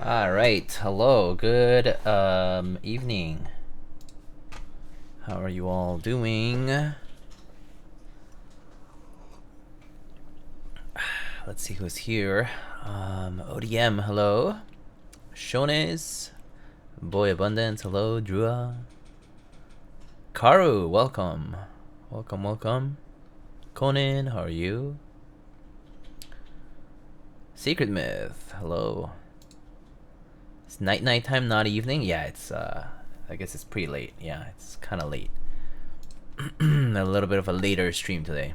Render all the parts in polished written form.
All right. Hello. Good evening. How are you all doing? Let's see who's here. ODM, hello. Shones, Boy Abundance, hello. Drua, Karu, welcome. Welcome. Conan, how are you? Secret Myth, hello. It's night time, not evening. Yeah, it's I guess it's pretty late. Yeah, it's kind of late. A little bit of a later stream today.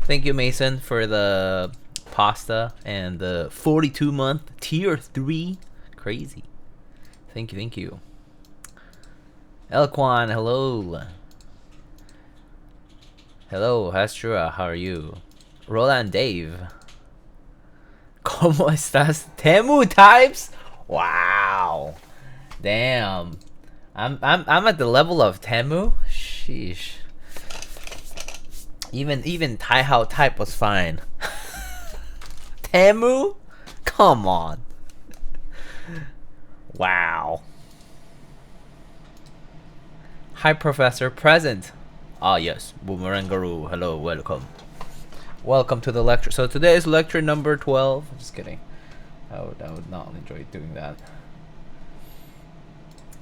Thank you, Mason, for the pasta and the 42-month tier 3. Crazy. Thank you. Elquan, hello. Hello, Hastra, how are you? Roland Dave. ¿Cómo estás? Temu types? Wow. Damn. I'm at the level of Temu? Sheesh. Even Taihao type was fine. Temu? Come on. Wow. Hi, Professor. Present. Ah, yes. Boomerangaroo. Hello, welcome. Welcome to the lecture. So today is lecture number 12. I'm just kidding. I would not enjoy doing that.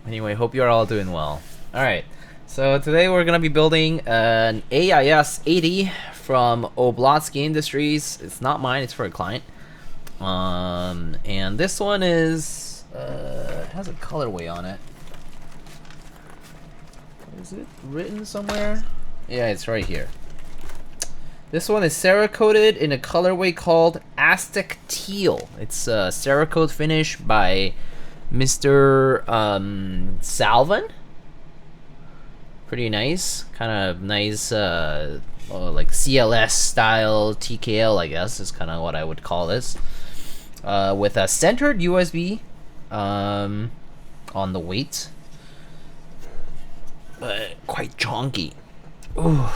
Anyway, hope you're all doing well. Alright. So today we're going to be building an AIS-80 from Oblotzky Industries. It's not mine, it's for a client. And this one is has a colorway on it. Is it written somewhere? Yeah, it's right here. This one is Cerakoted in a colorway called Aztec Teal. It's a Cerakote finish by Mr. Salvun. Pretty nice. Kind of nice, like CLS style TKL, I guess, is kind of what I would call this. With a centered USB on the weight. But quite chonky. Ooh.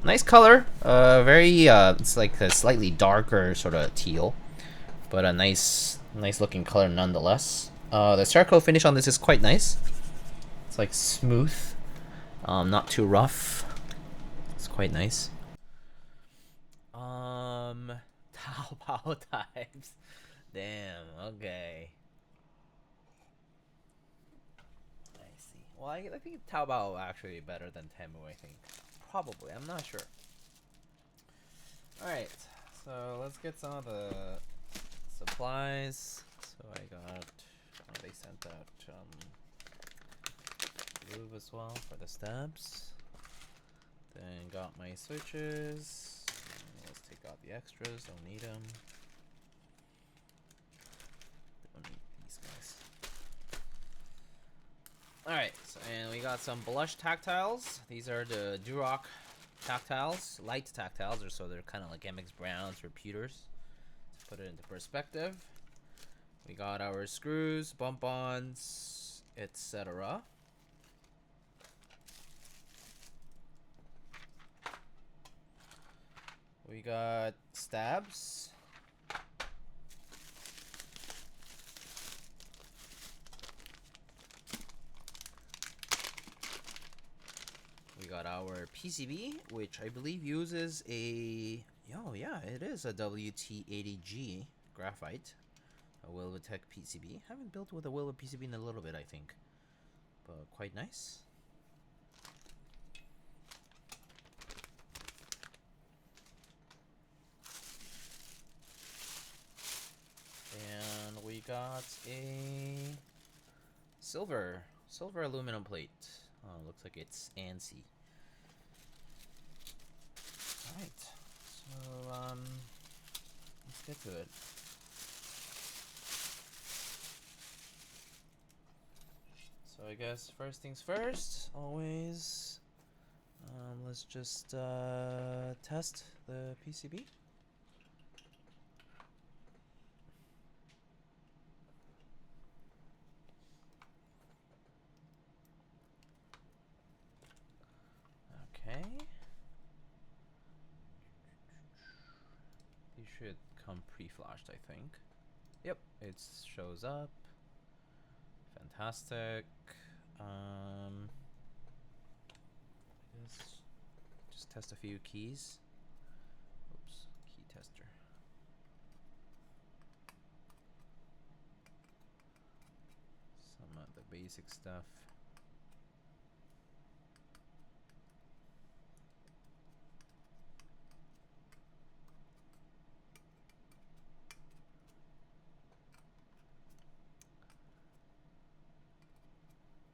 Nice color. Very it's like a slightly darker sort of teal, but a nice looking color nonetheless. The Cerakote finish on this is quite nice. It's like smooth, not too rough. It's quite nice. Taobao types. Damn. Okay. Well, I think Taobao actually better than Temu, I think. Probably, I'm not sure. Alright, so let's get some of the supplies. So I got, they sent out lube as well for the stabs. Then got my switches. Let's take out the extras, don't need them. Don't need these guys. Alright, so, and we got some blush tactiles. These are the Durock tactiles, light tactiles, or so they're kind of like MX Browns or pewters. Let's put it into perspective. We got our screws, bump-ons, etc. We got stabs. We got our PCB, which I believe uses a... Oh yeah, it is a WT80G graphite. A Wilbitech PCB. Haven't built with a Wilbit PCB in a little bit, I think. But quite nice. And we got a silver aluminum plate. Oh, looks like it's ANSI. Alright, so let's get to it. So I guess first things first, always Let's just test the PCB. Okay. These should come pre-flashed, I think. Yep, it shows up. Fantastic. Let's just test a few keys. Oops, key tester. Some of the basic stuff.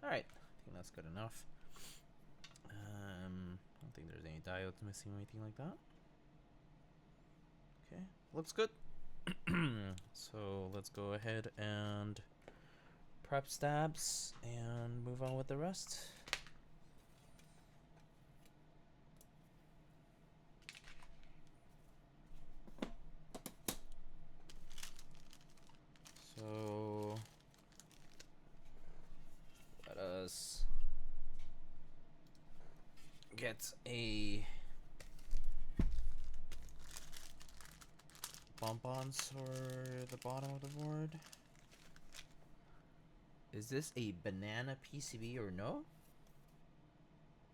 Alright, I think that's good enough. I don't think there's any diodes missing or anything like that. Okay, looks good. So let's go ahead and prep stabs and move on with the rest. So let us get a bonbons for the bottom of the board. Is this a banana PCB or no?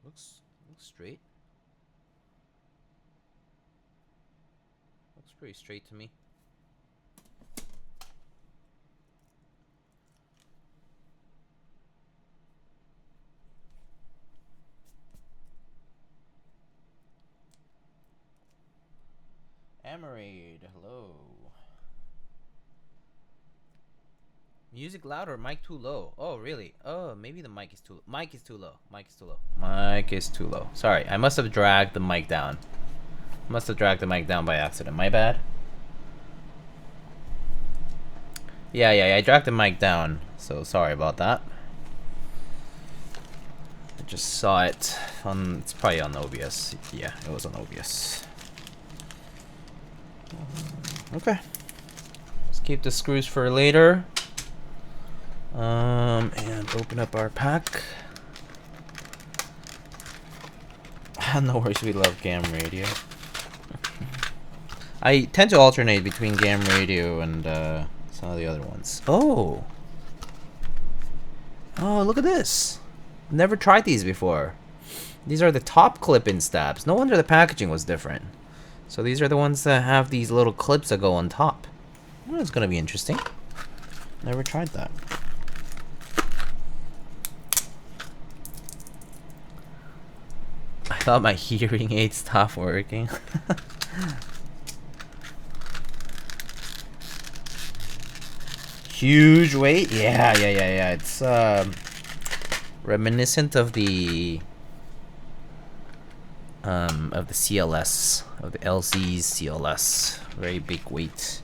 Looks straight. Looks pretty straight to me. Amarade, hello. Music loud or mic too low? Oh, really? Oh, maybe the mic is too low. Mic is too low. Mic is too low. Mic is too low. Sorry, I must have dragged the mic down. Must have dragged the mic down by accident. My bad. Yeah, I dragged the mic down. So sorry about that. I just saw it on. It's probably on OBS. Yeah, it was on OBS. Okay. Let's keep the screws for later. And open up our pack. No worries, we love GAM radio. I tend to alternate between GAM radio and some of the other ones. Oh! Oh, look at this! Never tried these before. These are the top clip-in stabs. No wonder the packaging was different. So these are the ones that have these little clips that go on top. Oh, it's gonna be interesting. Never tried that. I thought my hearing aid stopped working. Huge weight? Yeah. It's reminiscent of the CLS, of the LC's CLS. Very big weight.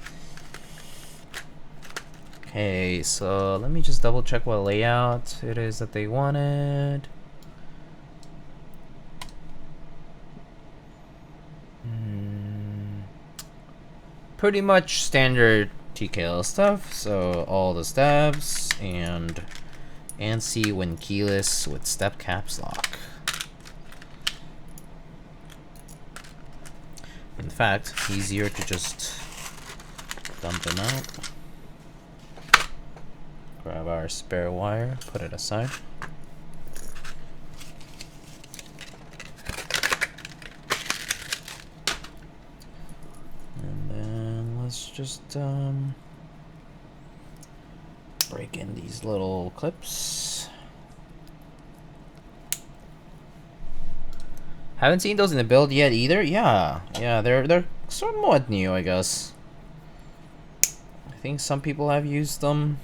Okay, so let me just double check what layout it is that they wanted. Pretty much standard TKL stuff, so all the stabs and ANSI when keyless with step caps lock. In fact, easier to just dump them out. Grab our spare wire, put it aside. And then let's just break in these little clips. Haven't seen those in the build yet either. Yeah, they're somewhat new, I guess. I think some people have used them,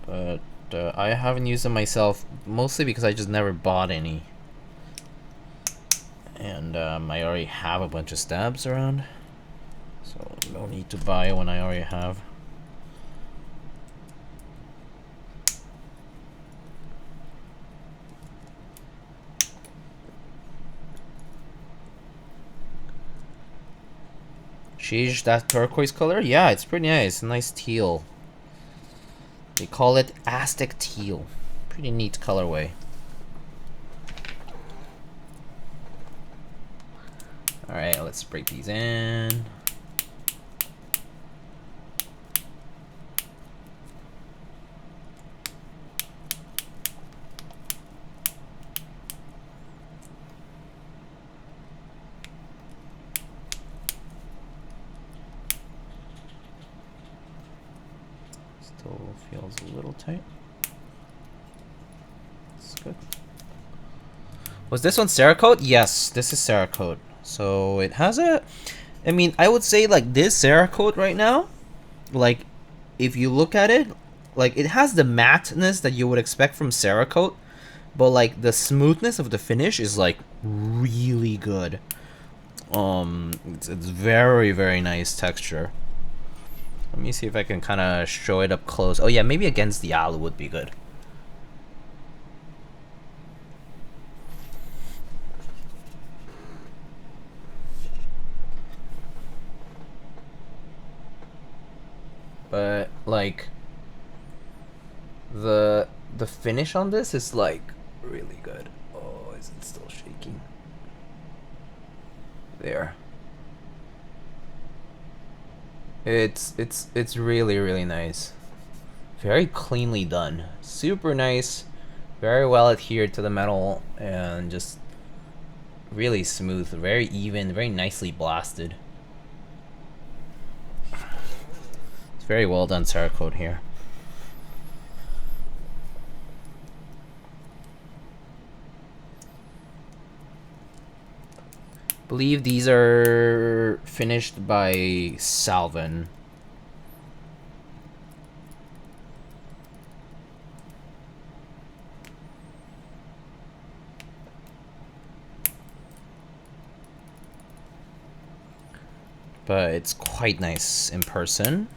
but I haven't used them myself, mostly because I just never bought any, and I already have a bunch of stabs around, so no need to buy when I already have. Sheesh, that turquoise color? Yeah, it's pretty nice. Nice teal. They call it Aztec teal. Pretty neat colorway. Alright, let's break these in. Still feels a little tight. It's good. Was this one Cerakote? Yes, this is Cerakote. So it has a, I mean, I would say like this Cerakote right now, like if you look at it, like it has the matteness that you would expect from Cerakote, but like the smoothness of the finish is like really good. It's very, very nice texture. Let me see if I can kind of show it up close. Oh yeah, maybe against the alu would be good. But like the finish on this is like really good. Oh, is it still shaking? There. It's really, really nice. Very cleanly done. Super nice. Very well adhered to the metal and just really smooth, very even, very nicely blasted. It's very well done Cerakote here. I believe these are finished by Salvun. But it's quite nice in person.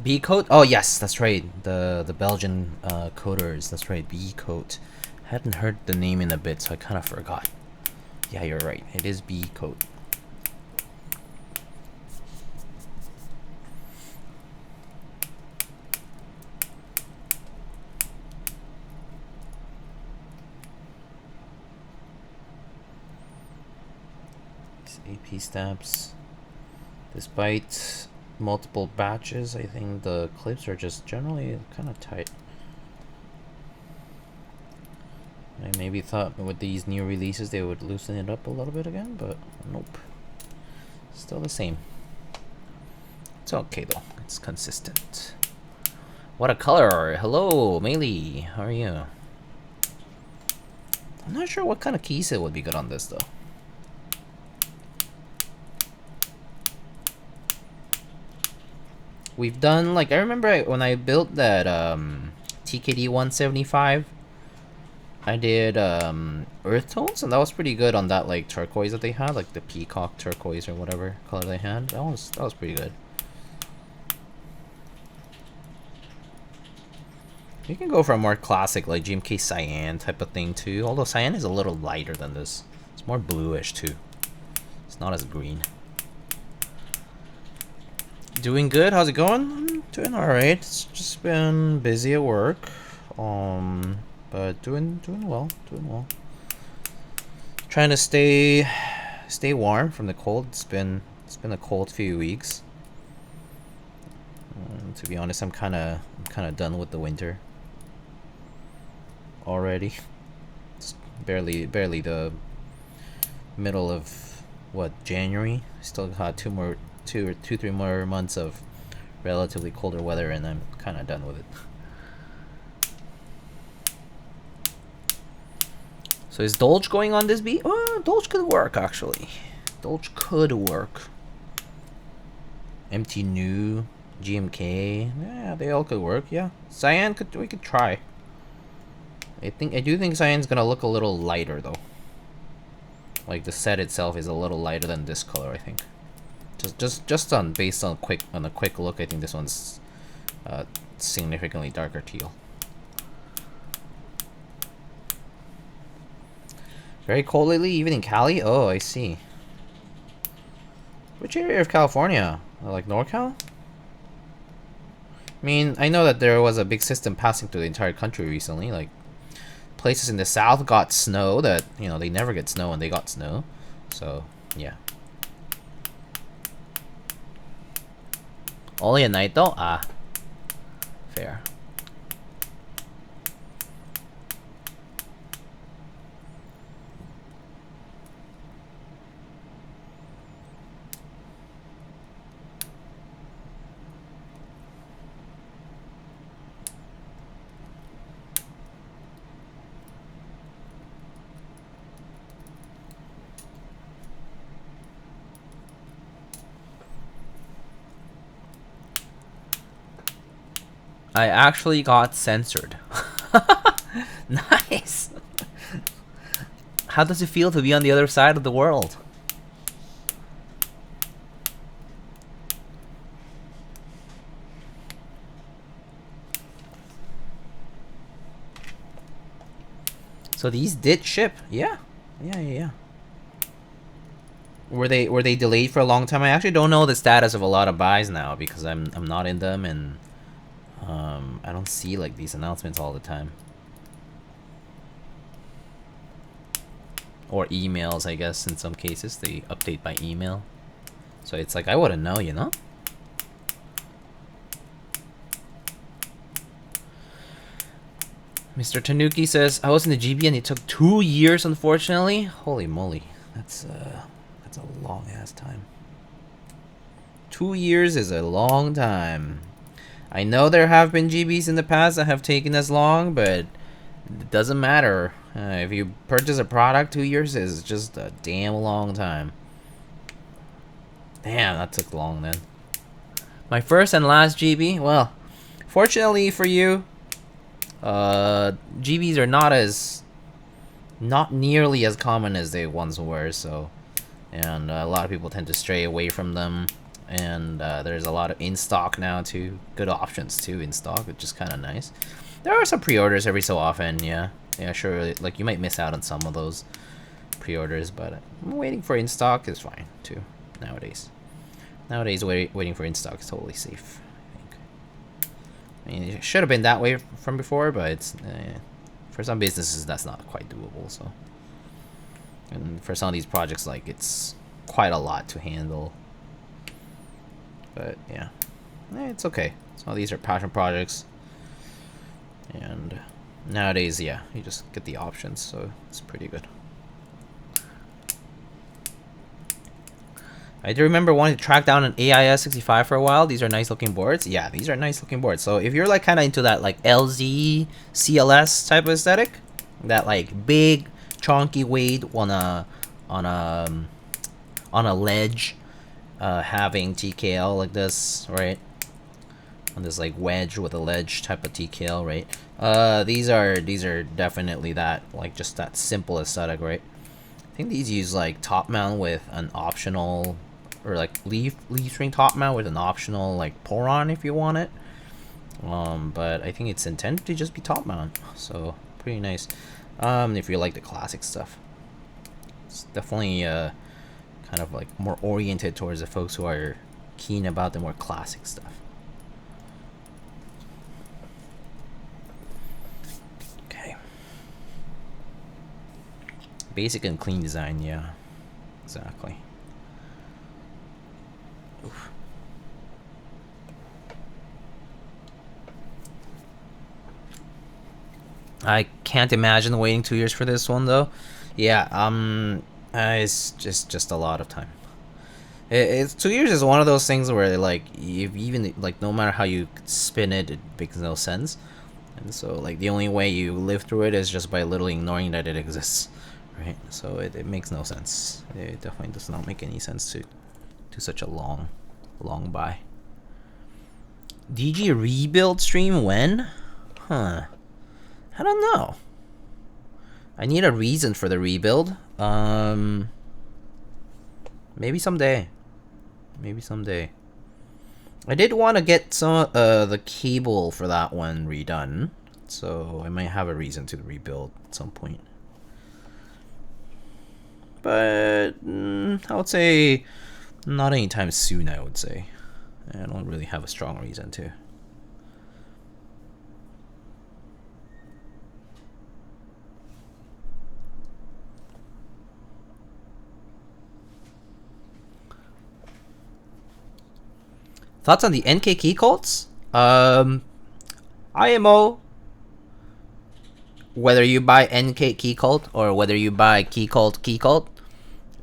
B coat? Oh yes, that's right. The Belgian coaters. That's right. B coat. Hadn't heard the name in a bit, so I kind of forgot. Yeah, you're right. It is B coat. These AP stamps. Despite multiple batches, I think the clips are just generally kind of tight. I maybe thought with these new releases they would loosen it up a little bit again, but nope. Still the same. It's okay though. It's consistent. What a color! Hello, Meili. How are you? I'm not sure what kind of keyset would be good on this though. We've done, like, I remember when I built that TKD 175, I did earth tones, and that was pretty good on that, like, turquoise that they had, like the peacock turquoise or whatever color they had. That was pretty good. You can go for a more classic, like GMK Cyan type of thing too, although Cyan is a little lighter than this. It's more bluish too. It's not as green. Doing good. How's it going? I'm doing alright. It's just been busy at work. But doing well. Doing well. Trying to stay warm from the cold. It's been a cold few weeks. To be honest, I'm kind of done with the winter already. It's barely the middle of what, January. Still got two, 3 more months of relatively colder weather, and I'm kind of done with it. So is Dolge going on this beat? Oh, Dolge could work actually. Dolge could work. Empty New, GMK, yeah, they all could work. Yeah, Cyan we could try. I do think Cyan's gonna look a little lighter though. Like the set itself is a little lighter than this color, I think. Just based on a quick look, I think this one's significantly darker teal. Very cold lately, even in Cali? Oh, I see. Which area of California? Like NorCal? I mean, I know that there was a big system passing through the entire country recently. Like, places in the south got snow that, you know, they never get snow and they got snow. So, yeah. Only at night though? Ah. Fair. I actually got censored. Nice. How does it feel to be on the other side of the world? So these did ship. Yeah. Yeah. Were they delayed for a long time? I actually don't know the status of a lot of buys now because I'm not in them, and I don't see like these announcements all the time. Or emails, I guess, in some cases. They update by email. So it's like, I wouldn't know, you know? Mr. Tanuki says, I was in the GB and it took 2 years, unfortunately. Holy moly. That's a long ass time. 2 years is a long time. I know there have been GBs in the past that have taken as long, but it doesn't matter. If you purchase a product, 2 years is just a damn long time. Damn, that took long then. My first and last GB, well, fortunately for you, GBs are not nearly as common as they once were, so, and a lot of people tend to stray away from them, and there's a lot of in stock now too, good options too in stock, which is kind of nice. There are some pre-orders every so often, yeah, sure, like you might miss out on some of those pre-orders, but waiting for in stock is fine too nowadays. Waiting for in stock is totally safe. I mean, it should have been that way from before, but it's for some businesses that's not quite doable. So, and for some of these projects, like it's quite a lot to handle. But yeah, it's okay. Some of these are passion projects, and nowadays, yeah, you just get the options, so it's pretty good. I do remember wanting to track down an AIS 65 for a while. These are nice looking boards. Yeah, these are nice looking boards. So if you're like kind of into that like LZ CLS type of aesthetic, that like big chunky weight on a ledge, having TKL like this, right? On this like wedge with a ledge type of TKL, right? These are definitely that, like just that simple aesthetic, right? I think these use like top mount with an optional, or like leaf string top mount with an optional like pour-on if you want it. But I think it's intended to just be top mount, so pretty nice. If you like the classic stuff, it's definitely kind of like more oriented towards the folks who are keen about the more classic stuff. Okay. Basic and clean design, yeah, exactly. Oof. I can't imagine waiting 2 years for this one though. Yeah, it's just a lot of time. It's 2 years is one of those things where like even like no matter how you spin it, it makes no sense. And so like the only way you live through it is just by literally ignoring that it exists. Right, so it makes no sense. It definitely does not make any sense to do such a long buy. DG rebuild stream when? Huh. I don't know. I need a reason for the rebuild. Maybe someday. Maybe someday. I did want to get some the cable for that one redone, so I might have a reason to rebuild at some point. but I would say not anytime soon, I would say. I don't really have a strong reason to. Thoughts on the NK key cults? IMO, whether you buy NK key cult or whether you buy key cult,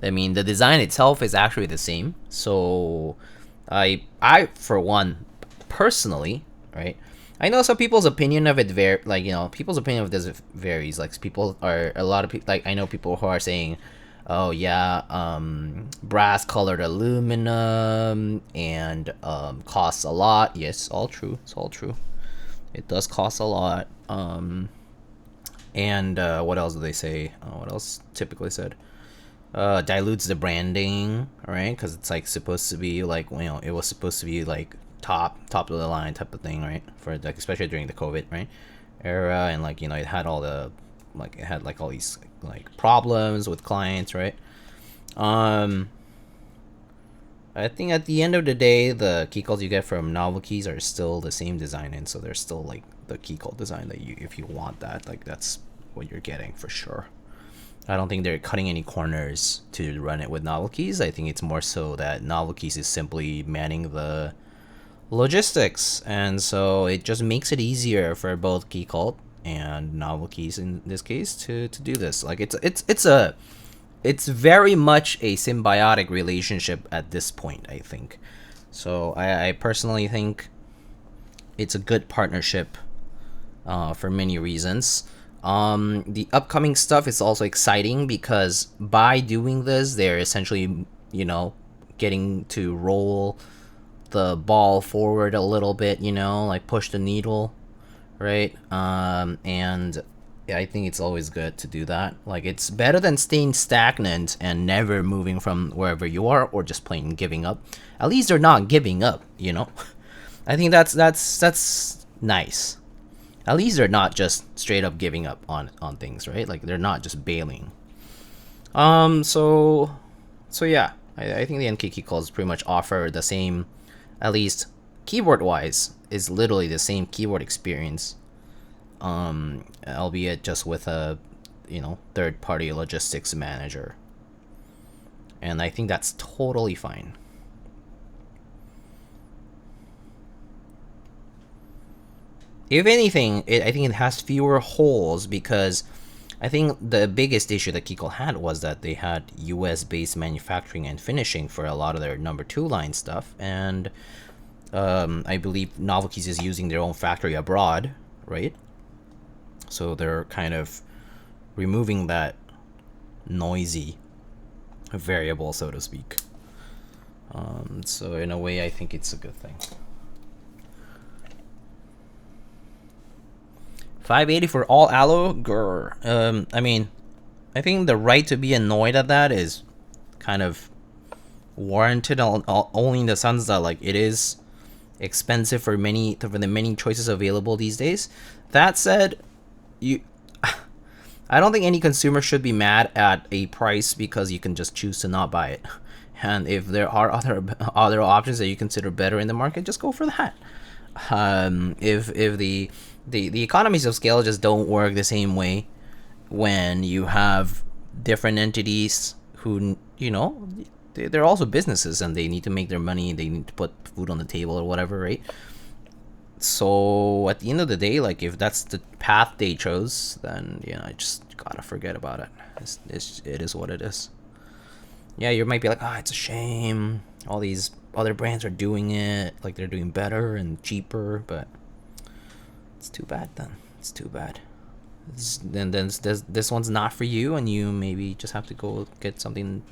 I mean, the design itself is actually the same. So I for one, personally, right, I know some people's opinion of it people's opinion of this varies. Like, a lot of people, like, I know people who are saying, oh yeah, brass colored aluminum and costs a lot. Yes, all true. It's all true. It does cost a lot. And what else do they say? What else typically said? Dilutes the branding, right? Because it's like supposed to be like, it was supposed to be like top of the line type of thing, right? For like, especially during the COVID, right, era, and like, it had all the all these like problems with clients, right? I think at the end of the day, the key cults you get from Novel Keys are still the same design, and so they're still like the key cult design that if you want that, like, that's what you're getting for sure. I don't think they're cutting any corners to run it with Novel Keys. I think it's more so that Novel Keys is simply manning the logistics, and so it just makes it easier for both key cult and Novel Keys in this case to do this. Like, it's very much a symbiotic relationship at this point, I think. So I personally think it's a good partnership for many reasons. The upcoming stuff is also exciting because by doing this, they're essentially, getting to roll the ball forward a little bit, like push the needle, right? And I think it's always good to do that. Like, it's better than staying stagnant and never moving from wherever you are, or just plain giving up. At least they're not giving up, I think that's nice. At least they're not just straight up giving up on things, right? Like, they're not just bailing. So yeah, I think the NK key cults pretty much offer the same, at least keyboard wise, is literally the same keyboard experience. Albeit just with a, third-party logistics manager. And I think that's totally fine. If anything, I think it has fewer holes, because I think the biggest issue that Keycult had was that they had US-based manufacturing and finishing for a lot of their number 2 line stuff, and I believe Novel Keys is using their own factory abroad, right? So they're kind of removing that noisy variable, so to speak. So in a way, I think it's a good thing. 580 for all allo? Grr. I mean, I think the right to be annoyed at that is kind of warranted, only in the sense that, like, it is expensive for the many choices available these days. That said, I don't think any consumer should be mad at a price because you can just choose to not buy it. And if there are other options that you consider better in the market, just go for that. If the economies of scale just don't work the same way when you have different entities who, they're also businesses and they need to make their money, they need to put food on the table or whatever, right? So at the end of the day, like, if that's the path they chose, then I just gotta forget about it. It is what it is. Yeah, you might be like, it's a shame all these other brands are doing it, like they're doing better and cheaper, but it's too bad then. It's too bad. Then this one's not for you, and you maybe just have to go get something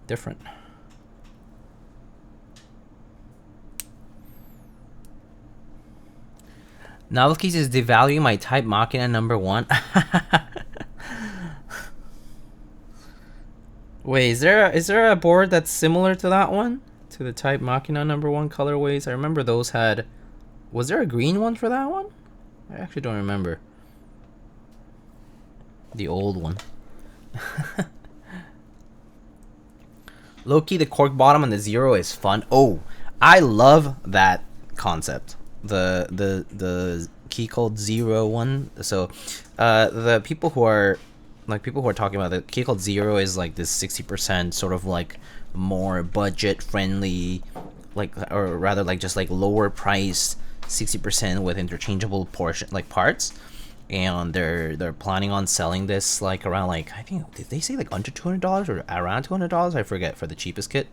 different. Novel Keys is devaluing my Type Machina number 1. Wait, is there a board that's similar to that one? To the Type Machina number 1 colorways? I remember those had... Was there a green one for that one? I actually don't remember. The old one. Low-key, the cork bottom on the Zero is fun. Oh, I love that concept. The key code 01. So, the people who are talking about the key code 0 is like this 60% sort of like more budget friendly, like, or rather like just like lower price 60% with interchangeable parts. And they're planning on selling this like around, like, I think, did they say like under $200 or around $200? I forget, for the cheapest kit.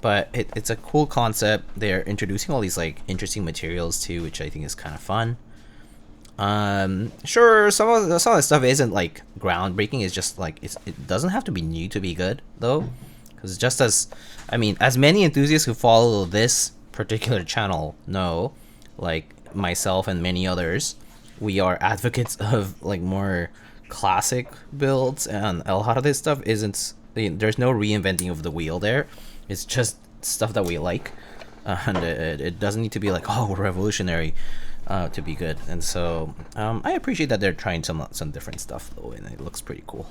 But it's a cool concept. They're introducing all these like interesting materials too, which I think is kind of fun. Sure, some of the stuff isn't like groundbreaking. It's just like it doesn't have to be new to be good though, because just as many enthusiasts who follow this particular channel know, like myself and many others, we are advocates of like more classic builds, and a lot of this stuff isn't. There's no reinventing of the wheel there. It's just stuff that we like, and it doesn't need to be like, oh, revolutionary to be good. And so I appreciate that they're trying some different stuff though, and it looks pretty cool.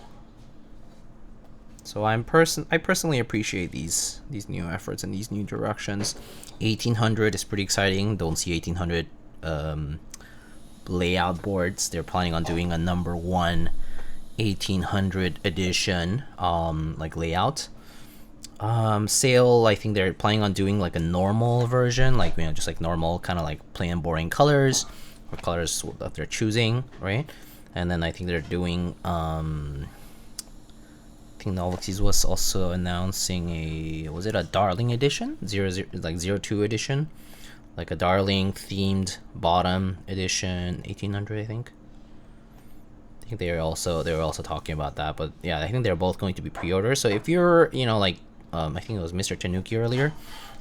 So I personally appreciate these new efforts and these new directions. 1800 is pretty exciting. Don't see 1800 layout boards. They're planning on doing a number 1 1800 edition like layout. Sale, I think they're planning on doing like a normal version, like, just like normal, kind of like plain boring colors, or colors that they're choosing, right? And then I think they're doing I think Novelties was also announcing was it a Darling edition, 02 edition, like a Darling themed bottom edition, 1800, I think they were also talking about that. But yeah, I think they're both going to be pre-orders. So if you're, like, I think it was Mr. Tanuki earlier,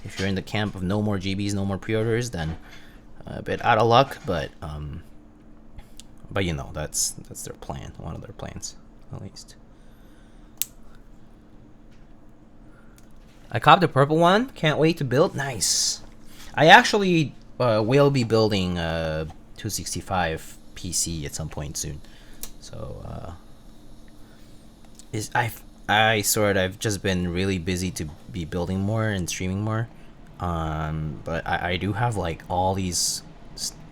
if you're in the camp of no more GBs, no more pre-orders, then a bit out of luck. But that's their plan, one of their plans at least. I copped the purple one, can't wait to build. Nice. I actually will be building a 265 PC at some point soon. So I've just been really busy to be building more and streaming more, but I do have like all these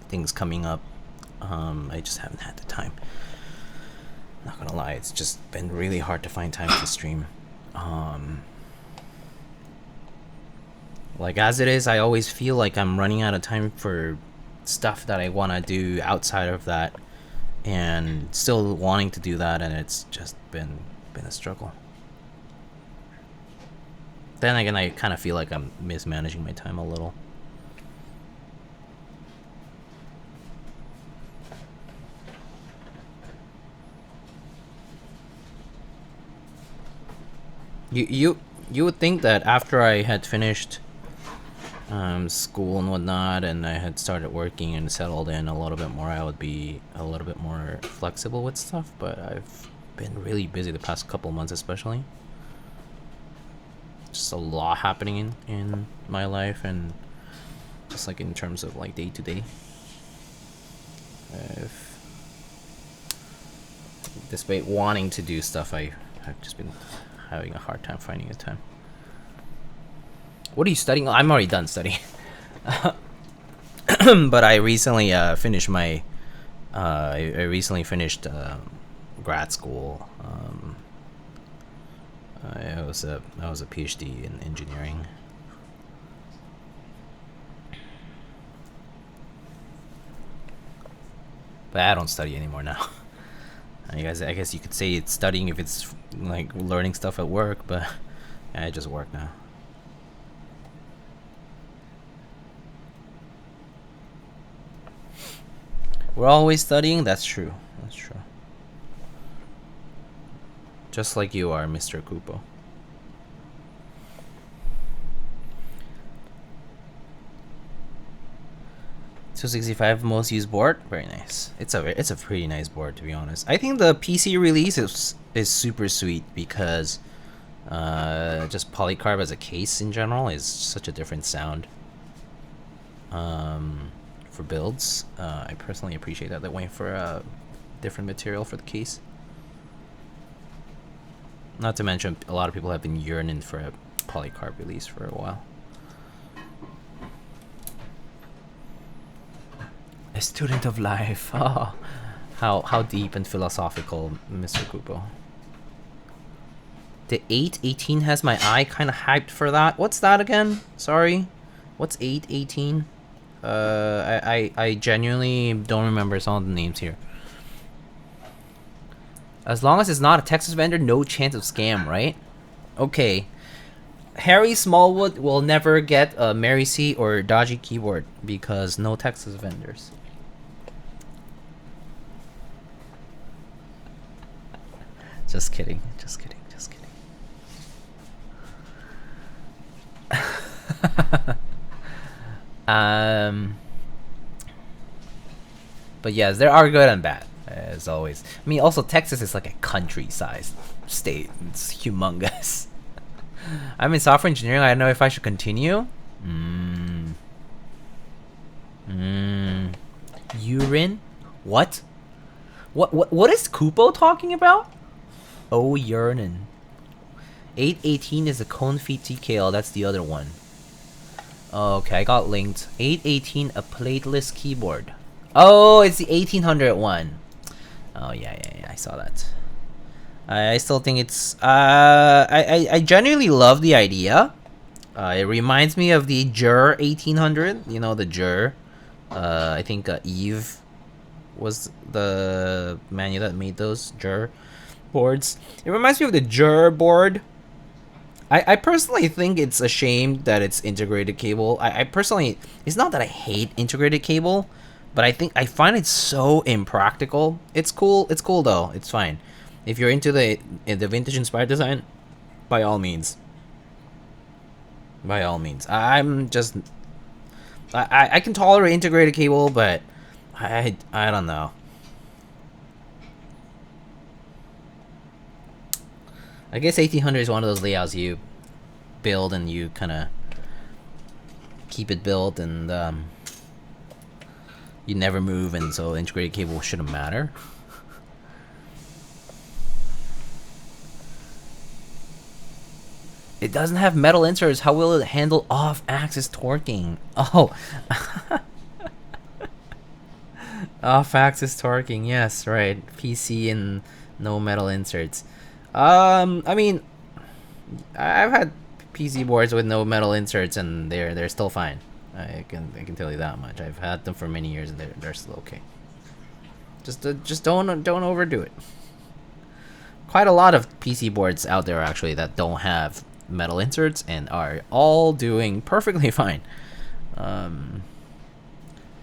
things coming up. I just haven't had the time. Not gonna lie, it's just been really hard to find time to stream. Like, as it is, I always feel like I'm running out of time for stuff that I want to do outside of that, and still wanting to do that, and it's just been a struggle. Then again, I kind of feel like I'm mismanaging my time a little. You would think that after I had finished school and whatnot, and I had started working and settled in a little bit more, I would be a little bit more flexible with stuff, but I've been really busy the past couple months, especially. Just a lot happening in my life, and just like in terms of like day to day. Despite wanting to do stuff, I've just been having a hard time finding the time. What are you studying? I'm already done studying. But I recently finished my I recently finished grad school. I was a PhD in engineering. But I don't study anymore now. I guess you could say it's studying if it's like learning stuff at work, but I just work now. We're always studying. That's true. That's true. Just like you are, Mr. Kupo. .265 most used board. Very nice. It's a pretty nice board, to be honest. I think the PC release is super sweet because just polycarb as a case in general is such a different sound. For builds, I personally appreciate that. They went for a different material for the case. Not to mention, a lot of people have been yearning for polycarb release for a while. A student of life. Oh, how deep and philosophical, Mr. Kupo. The 818 has my eye kind of hyped for that. What's that again? Sorry. What's 818? I genuinely don't remember some of the names here. As long as it's not a Texas vendor, no chance of scam, right? Okay. Harry Smallwood will never get a Mary C or dodgy keyboard because no Texas vendors. Just kidding. Just kidding. Just kidding. But yes, there are good and bad, as always. I mean, also Texas is like a country-sized state. It's humongous. I'm in software engineering. I don't know if I should continue. Urine? What? What is Kupo talking about? Oh, yearning. 818 is a cone feet TKL. That's the other one. Okay, I got linked. 818, a plateless keyboard. Oh, it's the 1800 one. Oh, yeah, I saw that. I still think it's... I genuinely love the idea. It reminds me of the Jur 1800. You know, the Jur. I think Eve was the manu that made those Jur boards. It reminds me of the Jur board. I personally think it's a shame that it's integrated cable. I personally... It's not that I hate integrated cable, but I find it so impractical. It's cool though. It's fine. If you're into the vintage inspired design, by all means. By all means. I'm just... I can tolerate integrated cable, but I don't know. I guess 1800 is one of those layouts you build and you kind of keep it built and you never move, and so integrated cable shouldn't matter. It doesn't have metal inserts. How will it handle off-axis torquing? Oh. Off-axis torquing, yes, right. PC and no metal inserts. I mean, I've had PC boards with no metal inserts, and they're still fine. I can tell you that much. I've had them for many years, and they're still okay. Just don't overdo it. Quite a lot of PC boards out there actually that don't have metal inserts and are all doing perfectly fine. I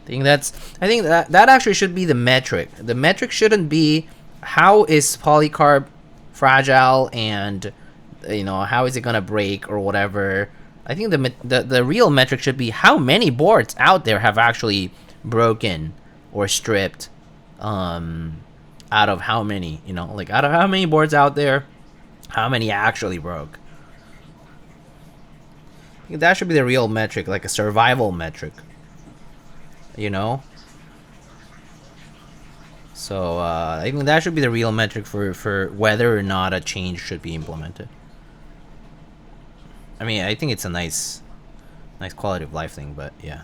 think that actually should be the metric. The metric shouldn't be how is polycarb fragile and how is it gonna break or whatever. I think the real metric should be how many boards out there have actually broken or stripped out of how many, out of how many boards out there, how many actually broke. I think that should be the real metric, like a survival metric. So I think that should be the real metric for whether or not a change should be implemented. I mean, I think it's a nice quality of life thing, but yeah.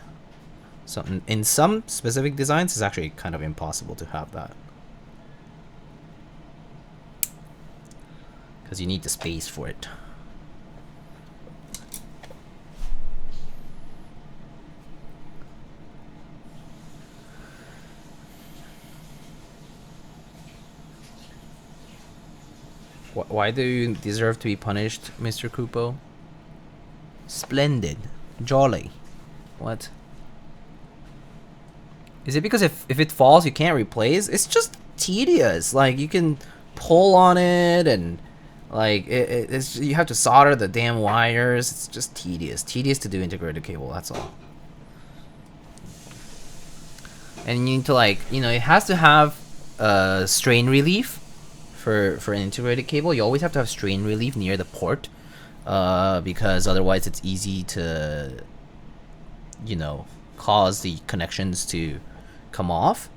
So in some specific designs, it's actually kind of impossible to have that. Because you need the space for it. Why do you deserve to be punished, Mr. Kupo? Splendid. Jolly. What? Is it because if it falls you can't replace? It's just tedious. Like, you can pull on it and like it's you have to solder the damn wires. It's just tedious. Tedious to do integrated cable, that's all. And you need to it has to have strain relief for an integrated cable. You always have to have strain relief near the port. Because otherwise it's easy to cause the connections to come off.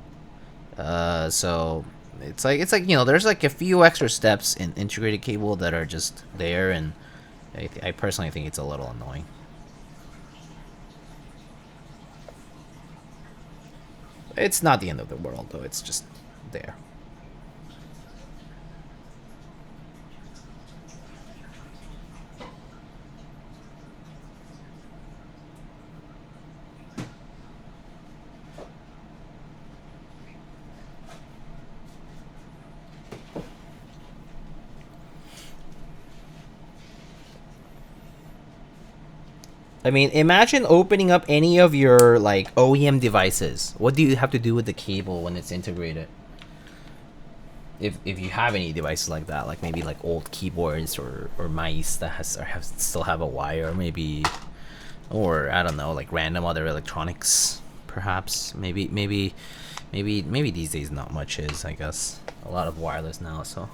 So it's like there's like a few extra steps in integrated cable that are just there, and I personally think it's a little annoying. It's not the end of the world, though. It's just there. I mean, imagine opening up any of your like OEM devices. What do you have to do with the cable when it's integrated? If you have any devices like that, like maybe like old keyboards or mice that still have a wire, maybe, or I don't know, like random other electronics, perhaps. Maybe these days not much is, I guess. A lot of wireless now, so.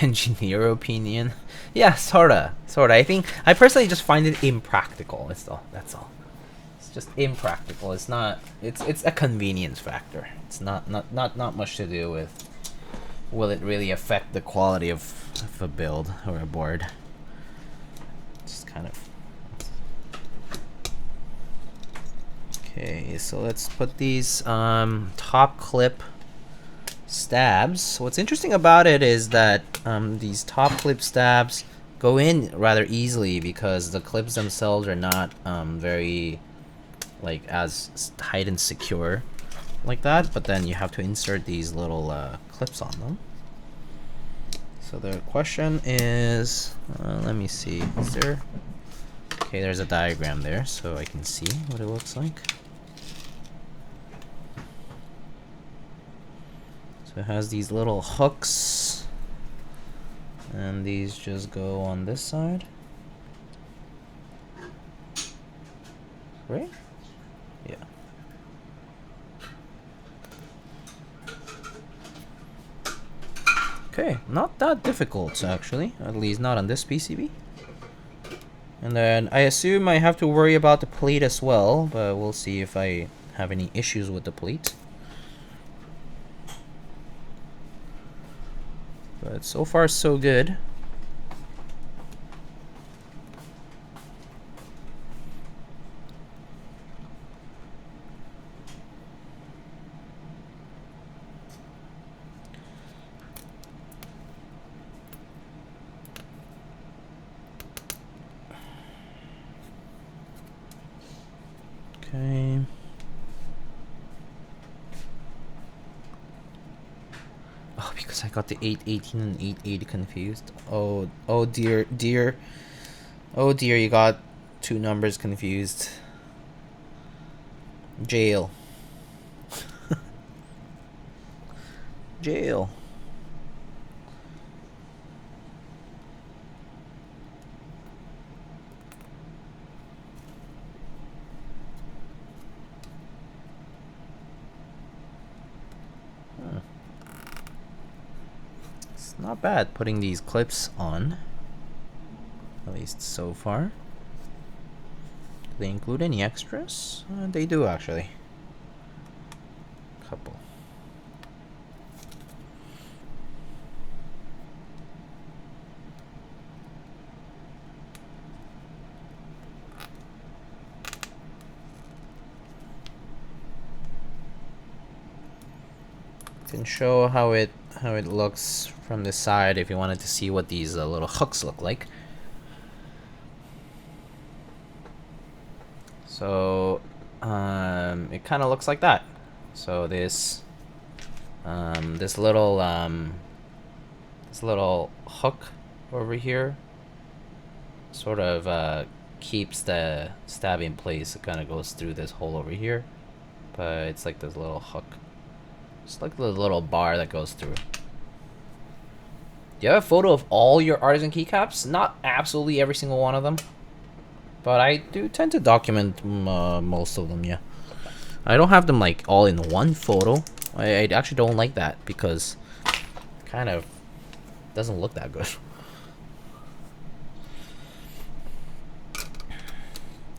Engineer opinion, yeah, sorta. I personally just find it impractical. That's all. It's just impractical. It's not. It's a convenience factor. It's not much to do with will it really affect the quality of a build or a board. Just kind of. Okay, so let's put these top clip stabs. What's interesting about it is that these top clip stabs go in rather easily because the clips themselves are not very like as tight and secure like that, but then you have to insert these little clips on them. So the question is, let me see, is there, okay, there's a diagram there so I can see what it looks like. So it has these little hooks, and these just go on this side, right? Yeah. Okay, not that difficult actually, at least not on this PCB. And then I assume I have to worry about the plate as well, but we'll see if I have any issues with the plate. But so far, so good. Okay. Oh, because I got the 818 and 880 confused. Oh dear. Oh dear, you got two numbers confused. Jail. Jail. Not bad putting these clips on, at least so far. Do they include any extras? They do actually. Couple. Can show how it looks from the side if you wanted to see what these little hooks look like. So it kind of looks like that. So this little hook over here sort of keeps the stab in place. It kind of goes through this hole over here, but it's like this little hook. It's like the little bar that goes through. Do you have a photo of all your artisan keycaps? Not absolutely every single one of them, but I do tend to document most of them, yeah. I don't have them like all in one photo. I actually don't like that because it kind of doesn't look that good.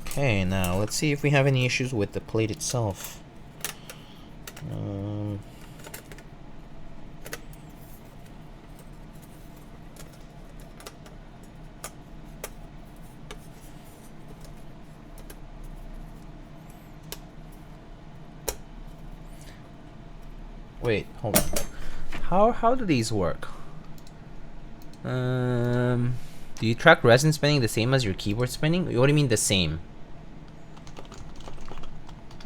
Okay, now let's see if we have any issues with the plate itself. Wait, hold on. How do these work? Do you track resin spinning the same as your keyboard spinning? What do you mean the same?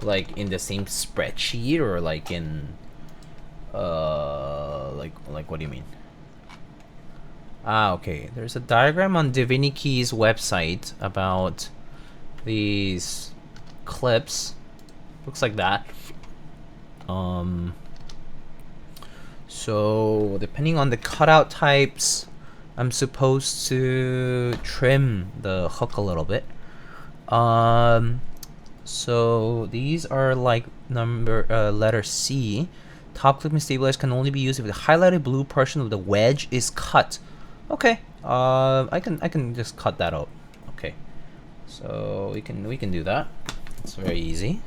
Like in the same spreadsheet, or like in like what do you mean? Ah, okay. There's a diagram on Divinity's website about these clips. Looks like that. So depending on the cutout types, I'm supposed to trim the hook a little bit. So these are like letter C. Top clipping stabilizers can only be used if the highlighted blue portion of the wedge is cut. Okay. I can just cut that out. Okay. So we can do that. It's very easy.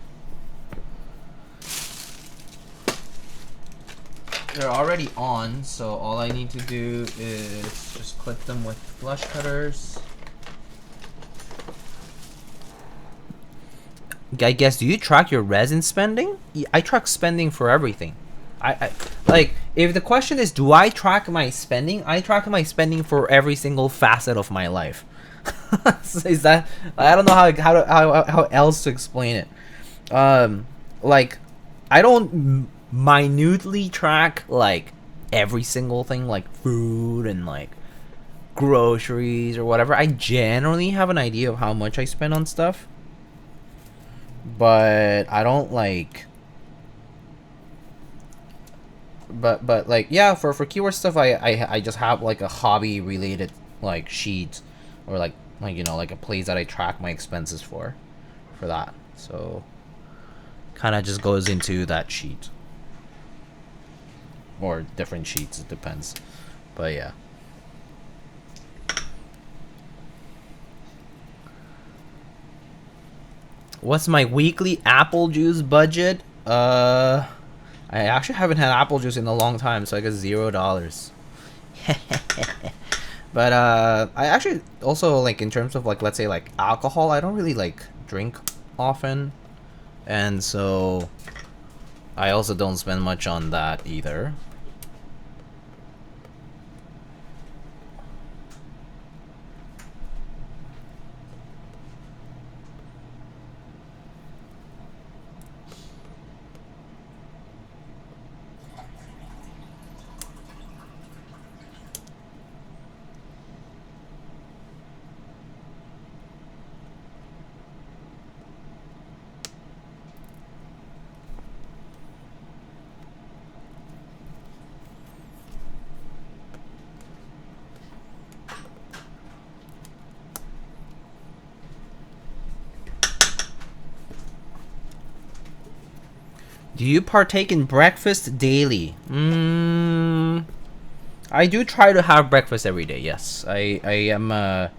They're already on, so all I need to do is just clip them with flush cutters. I guess, do you track your resin spending? I track spending for everything. I like, if the question is do I track my spending, I track my spending for every single facet of my life. Is that, I don't know how else to explain it. Like, I don't minutely track like every single thing, like food and like groceries or whatever. I generally have an idea of how much I spend on stuff, but I don't like, but like, yeah, for keyword stuff, I just have like a hobby related like sheet, or like you know, like a place that I track my expenses for that. So kind of just goes into that sheet, or different sheets, it depends. But yeah. What's my weekly apple juice budget? I actually haven't had apple juice in a long time, so I guess $0. But I actually also, like, in terms of like, let's say like alcohol, I don't really like drink often, and so I also don't spend much on that either. Do you partake in breakfast daily? I do try to have breakfast every day. Yes, I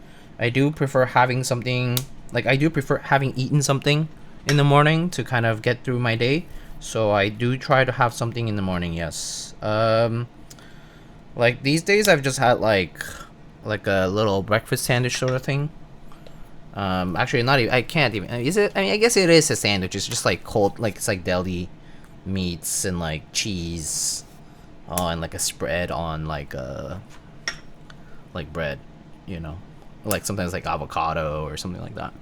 do prefer having something, like I do prefer having eaten something in the morning to kind of get through my day. So I do try to have something in the morning. Yes. Like these days I've just had like a little breakfast sandwich sort of thing. Actually not even, I can't even, is it? I mean, I guess it is a sandwich. It's just like cold, like it's like deli meats and like cheese, and like a spread on like bread, you know, like sometimes like avocado or something like that.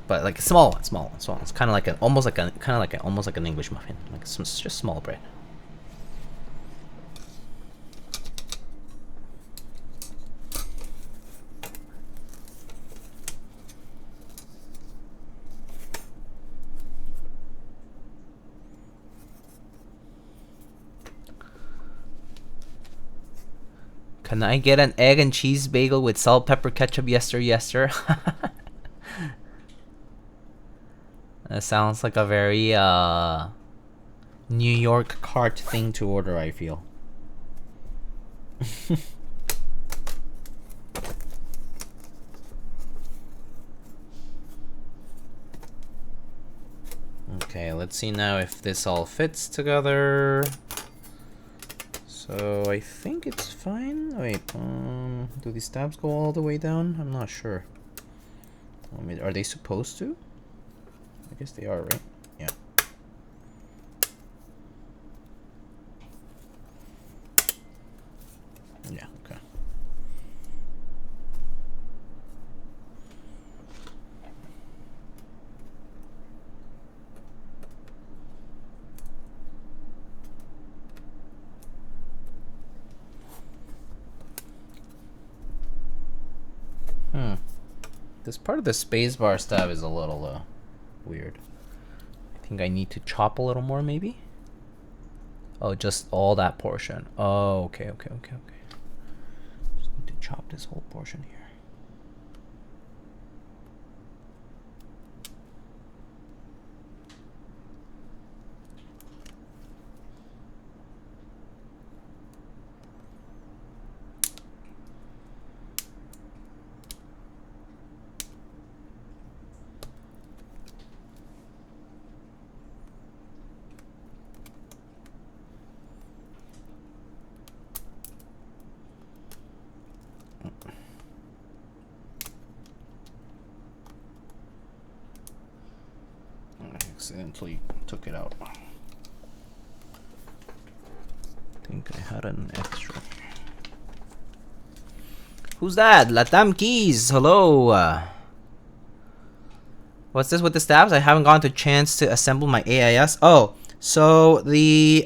But like a small one. It's kind of like almost like an English muffin, like some just small bread. Can I get an egg and cheese bagel with salt, pepper, ketchup? Yester. That sounds like a very New York cart thing to order, I feel. Okay, let's see now if this all fits together. So I think it's fine. Wait, do these tabs go all the way down? I'm not sure. I mean, are they supposed to? I guess they are, right? Yeah. This part of the spacebar stab is a little weird. I think I need to chop a little more, maybe. Oh, just all that portion. Oh, okay. Just need to chop this whole portion here. Accidentally took it out. I think I had an extra. Who's that? Latam Keys. Hello. What's this with the stabs? I haven't gotten the chance to assemble my AIS. Oh, so the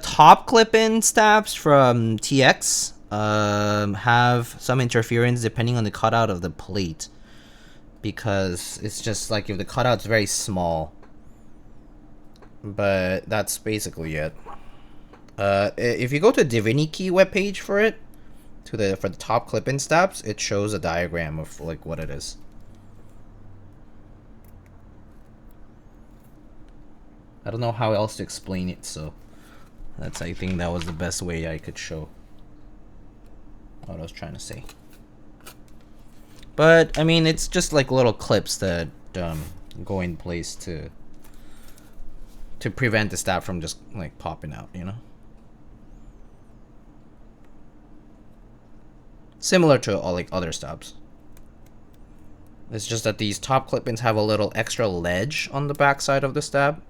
top clip-in stabs from TX have some interference depending on the cutout of the plate, because it's just like if the cutout's very small. But that's basically it. If you go to Divinity webpage for it, for the top clip-in stabs, it shows a diagram of like what it is. I don't know how else to explain it, so that's, I think that was the best way I could show what I was trying to say. But I mean, it's just like little clips that go in place to prevent the stab from just like popping out, you know. Similar to all like other stabs. It's just that these top clip-ins have a little extra ledge on the back side of the stab,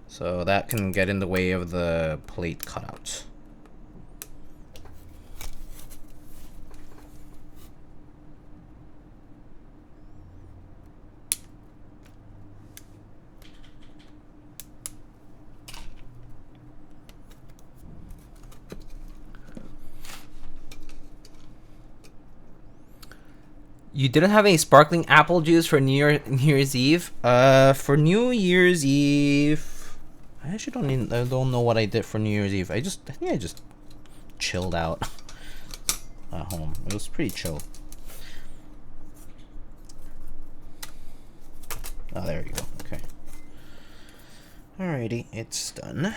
so that can get in the way of the plate cutouts. You didn't have any sparkling apple juice for New Year's Eve? For New Year's Eve, I actually don't know what I did for New Year's Eve. I think I just chilled out at home. It was pretty chill. Oh, there you go. Okay. Alrighty, it's done.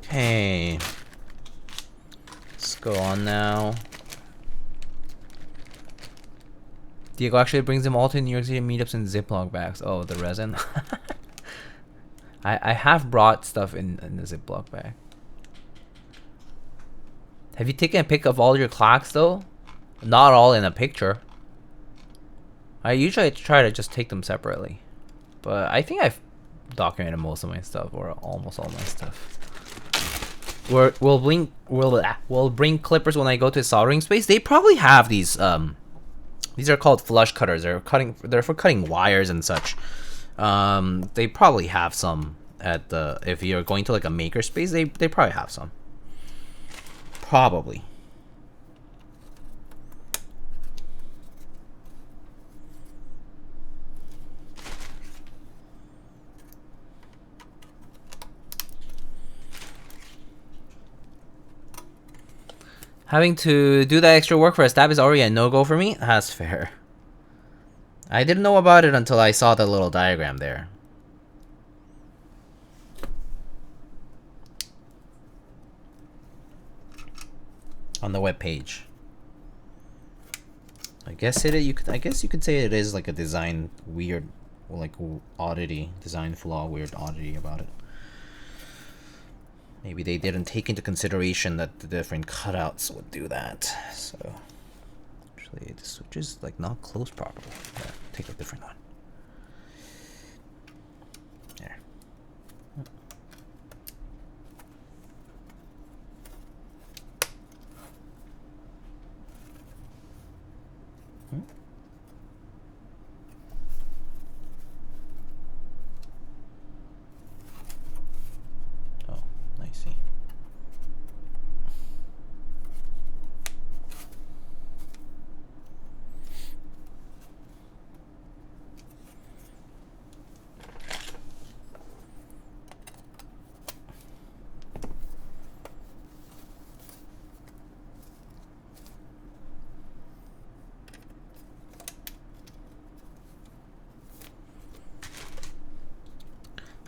Okay, let's go on now. Diego actually brings them all to New York City meetups in Ziploc bags. Oh, the resin. I have brought stuff in the Ziploc bag. Have you taken a pic of all your clocks though? Not all in a picture. I usually try to just take them separately, but I think I've documented most of my stuff, or almost all my stuff. We'll bring clippers when I go to the soldering space. They probably have these. These are called flush cutters. They're for cutting wires and such. They probably have some at the. If you're going to like a maker space, they probably have some. Probably. Having to do that extra work for a stab is already a no-go for me? That's fair. I didn't know about it until I saw the little diagram there. On the web page. I guess you could say it is like a design weird, like oddity, design flaw, weird oddity about it. Maybe they didn't take into consideration that the different cutouts would do that. So, actually, the switch is like not closed properly. Yeah, take a different one. There.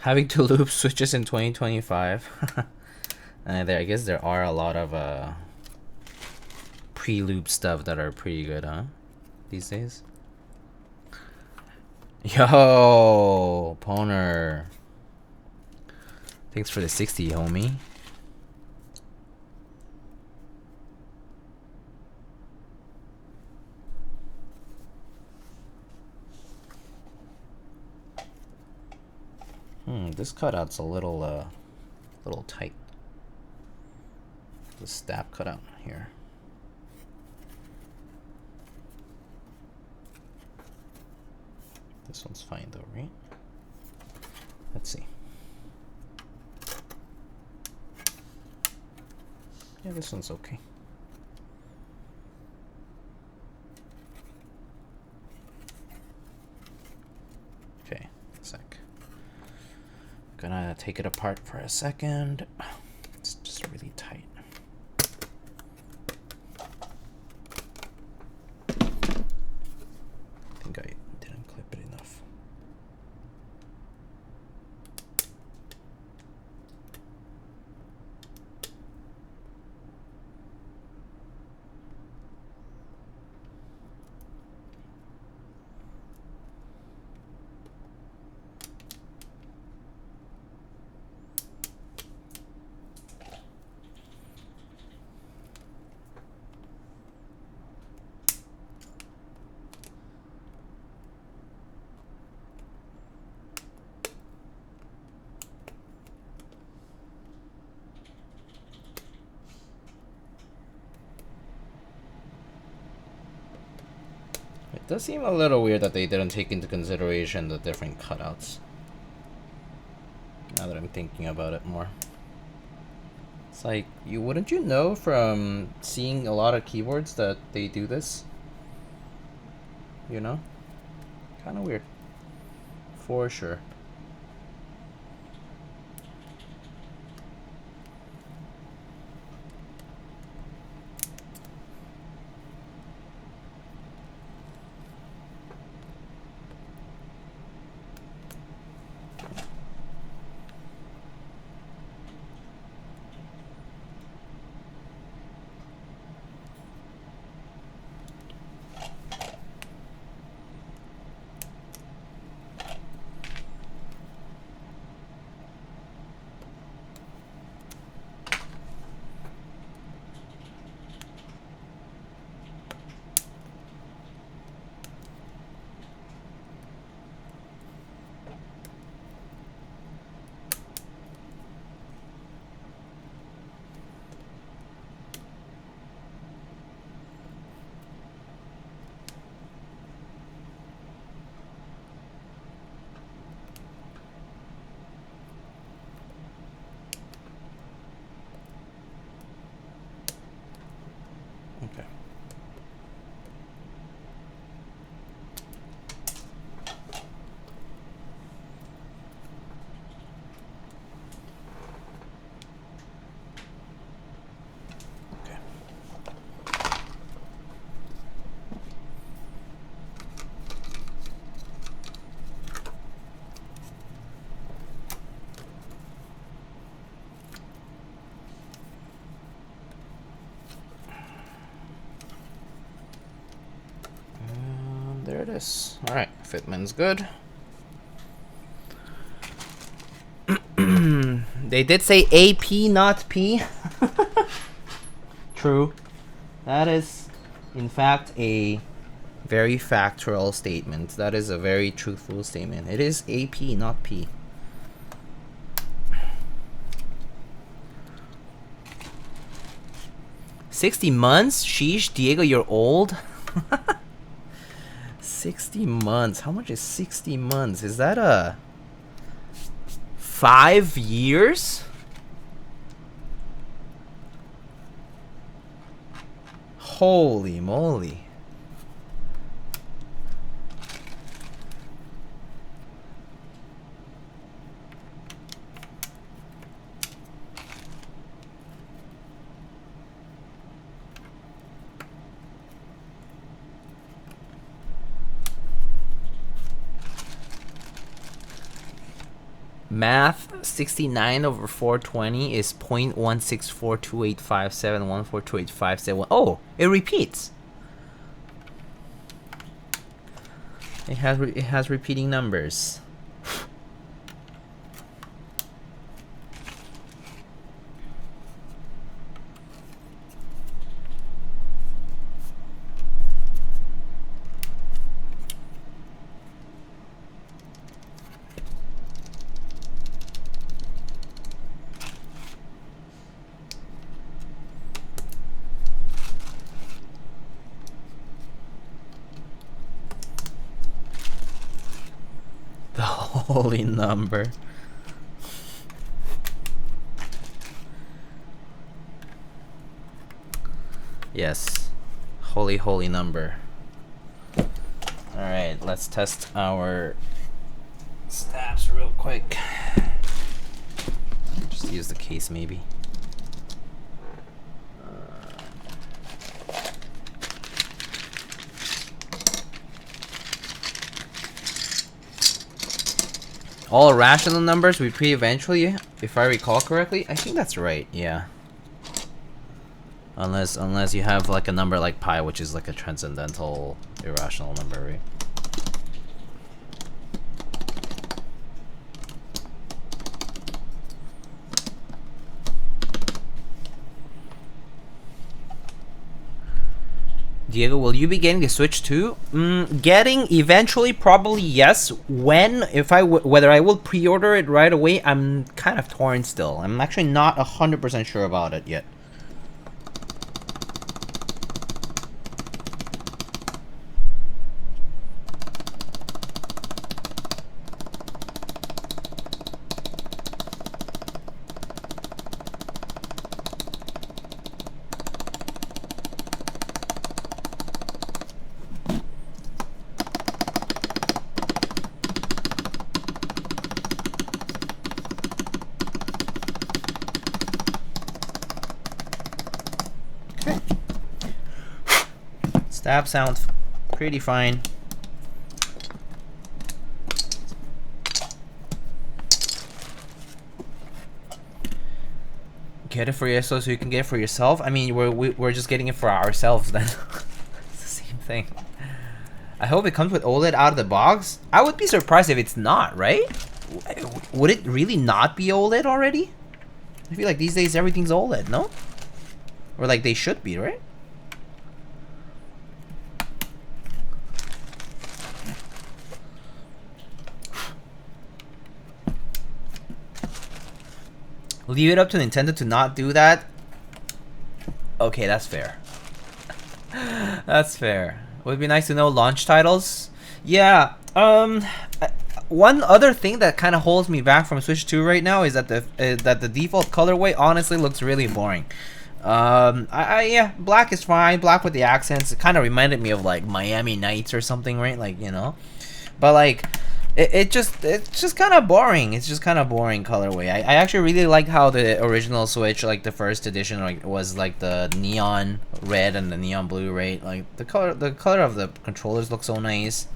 Having to loop switches in 2025. I guess there are a lot of pre-loop stuff that are pretty good, huh? These days. Yo, Poner. Thanks for the 60, homie. This cutout's a little tight. The stab cutout here. This one's fine though, right? Let's see. Yeah, this one's okay. Okay, a sec. Gonna take it apart for a second. It's just really tight. I think I didn't clip it enough. It does seem a little weird that they didn't take into consideration the different cutouts. Now that I'm thinking about it more. It's like, wouldn't you know from seeing a lot of keyboards that they do this? You know? Kind of weird. For sure. Okay. There it is. All right, fitment's good. They did say AP, not P. True. That is, in fact, a very factual statement. That is a very truthful statement. It is AP, not P. $60 months? Sheesh, Diego, you're old. 60 months. How much is 60 months? Is that a 5 years? Holy moly. Math 69 over 420 is 0.1642857142857. Oh, it repeats. It has repeating numbers. The holy number. Yes, holy number. Alright, let's test our stabs real quick. Just use the case maybe. All rational numbers repeat eventually, if I recall correctly. I think that's right, yeah. Unless you have like a number like pi, which is like a transcendental irrational number, right? Diego, will you be getting the Switch too? Getting eventually, probably yes. When, whether I will pre-order it right away, I'm kind of torn still. I'm actually not 100% sure about it yet. Stab sounds pretty fine. Get it for yourself so you can get it for yourself. I mean, we're just getting it for ourselves then. It's the same thing. I hope it comes with OLED out of the box. I would be surprised if it's not, right? Would it really not be OLED already? I feel like these days everything's OLED, no? Or like they should be, right? Leave it up to Nintendo to not do that? Okay, that's fair. That's fair. Would it be nice to know launch titles? Yeah, one other thing that kind of holds me back from Switch 2 right now is that the default colorway honestly looks really boring. Yeah, black is fine. Black with the accents. It kind of reminded me of like Miami Nights or something, right? Like, you know. But like it's just kind of boring. It's just kind of boring colorway. I actually really like how the original Switch, like the first edition, like was like the neon red and the neon blue, right? Like the color of the controllers look so nice.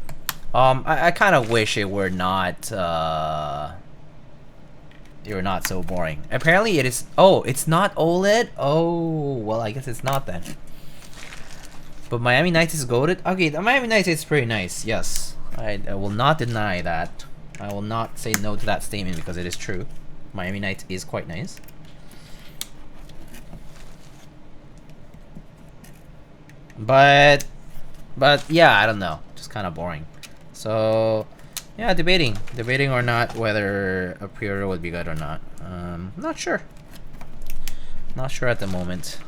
I kind of wish it were not so boring. Apparently it is. Oh, it's not OLED. Oh, well, I guess it's not then. But Miami Nights is goated. Okay, the Miami Nights is pretty nice. Yes. I will not deny that. I will not say no to that statement because it is true. Miami Nights is quite nice. But yeah, I don't know. Just kind of boring. So yeah, debating or not whether a pre-order would be good or not. Not sure. Not sure at the moment.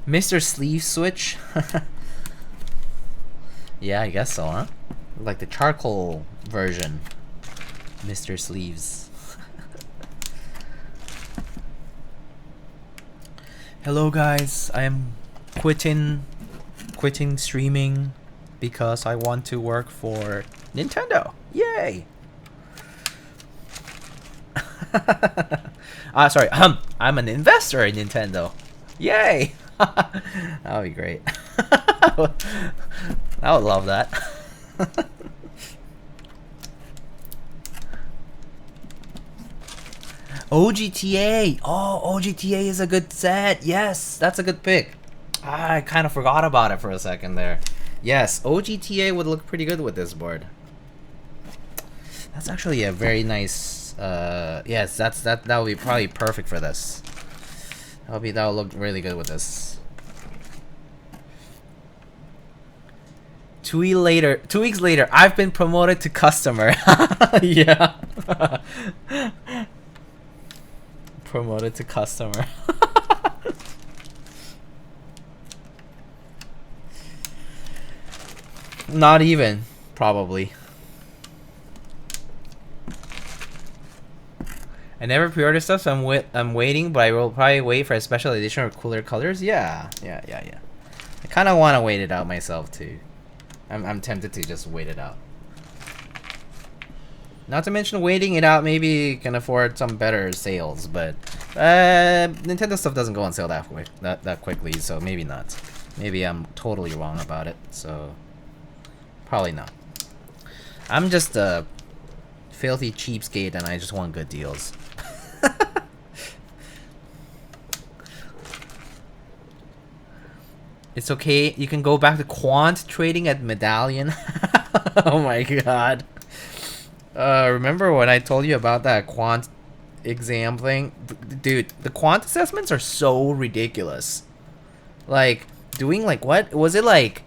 Mr. Sleeve Switch. Yeah, I guess so, huh? Like the charcoal version. Mr. Sleeves. Hello guys, I am quitting streaming because I want to work for Nintendo. Yay! Sorry, I'm an investor in Nintendo. Yay! That would be great. I would love that. OGTA. Oh, OGTA is a good set. Yes, that's a good pick. I kind of forgot about it for a second there. Yes, OGTA would look pretty good with this board. That's actually a very nice. Yes, that would be probably perfect for this. That'll look really good with this. 2 weeks later, I've been promoted to customer. Yeah. Promoted to customer. Not even, probably. I never pre-order stuff, so I'm waiting, but I will probably wait for a special edition or cooler colors. Yeah. I kind of want to wait it out myself too. I'm tempted to just wait it out. Not to mention waiting it out maybe can afford some better sales, but Nintendo stuff doesn't go on sale that quickly, so maybe not. Maybe I'm totally wrong about it, so probably not. I'm just a filthy cheapskate and I just want good deals. It's okay, you can go back to quant trading at Medallion. Oh my god. Remember when I told you about that quant exam thing? Dude, the quant assessments are so ridiculous. Like, doing like, what? Was it like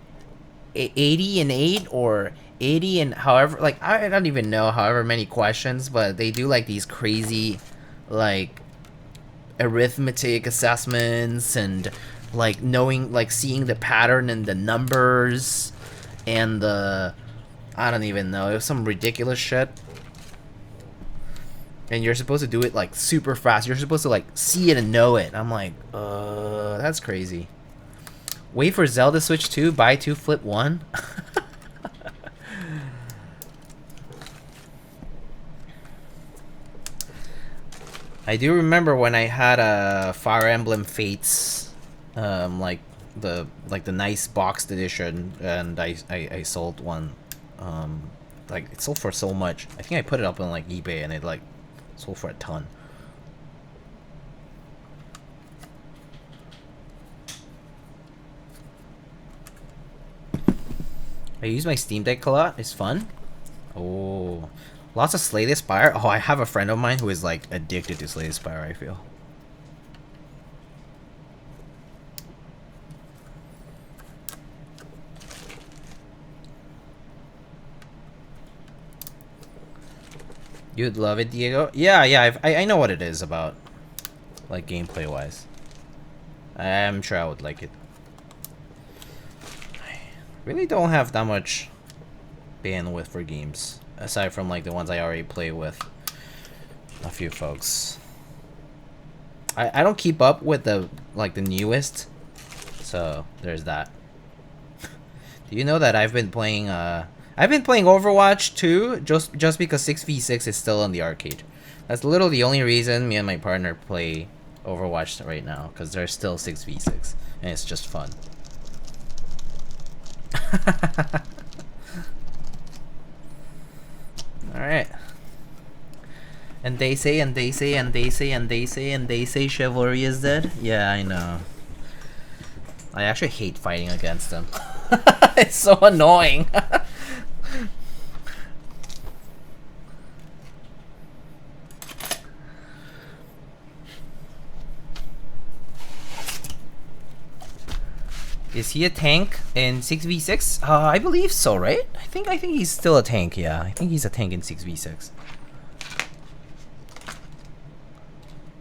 80 and 8 or 80 and however, like, I don't even know however many questions, but they do like these crazy, like, arithmetic assessments and like knowing, like seeing the pattern and the numbers and the, I don't even know, it was some ridiculous shit. And you're supposed to do it like super fast. You're supposed to like see it and know it. I'm like, that's crazy. Wait for Zelda Switch 2, buy 2, flip 1. I do remember when I had a Fire Emblem Fates, like the nice boxed edition, and I sold one. Like it sold for so much. I think I put it up on like eBay, and it like sold for a ton. I use my Steam Deck a lot. It's fun. Oh, lots of Slay the Spire. Oh, I have a friend of mine who is like addicted to Slay the Spire, I feel. You'd love it, Diego. Yeah. I know what it is about, like gameplay wise. I'm sure I would like it. I really don't have that much bandwidth for games, aside from like the ones I already play with a few folks. I don't keep up with the newest, so there's that. Do you know that I've been playing Overwatch 2 just because 6v6 is still on the arcade. That's literally the only reason me and my partner play Overwatch right now, because there's still 6v6 and it's just fun. Alright. And they say chivalry is dead? Yeah, I know. I actually hate fighting against them. It's so annoying. Is he a tank in 6v6? I believe so, right? I think he's still a tank, yeah. I think he's a tank in 6v6.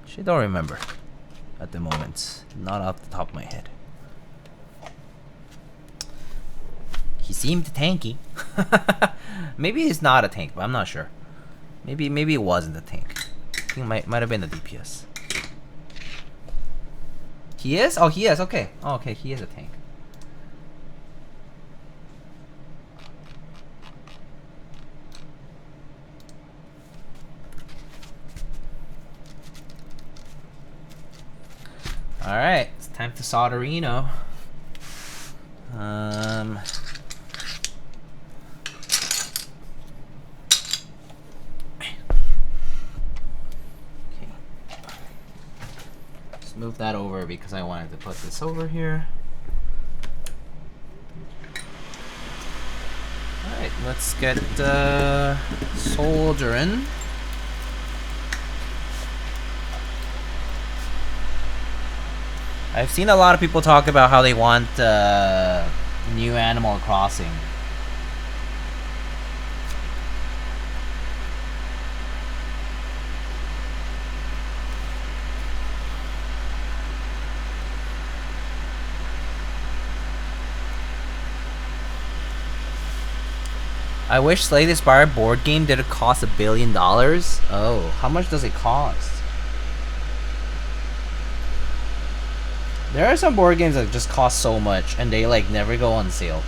Actually, don't remember at the moment. Not off the top of my head. He seemed tanky. Maybe he's not a tank, but I'm not sure. Maybe it wasn't a tank. I think it might have been a DPS. He is? Oh, he is. Okay. Oh, okay, he is a tank. Alright, it's time to Solderino. Okay. move that over because I wanted to put this over here. Alright, let's get soldering. I've seen a lot of people talk about how they want new Animal Crossing. I wish Slay the Spire board game did it cost $1 billion. Oh, how much does it cost? There are some board games that just cost so much and they like never go on sale.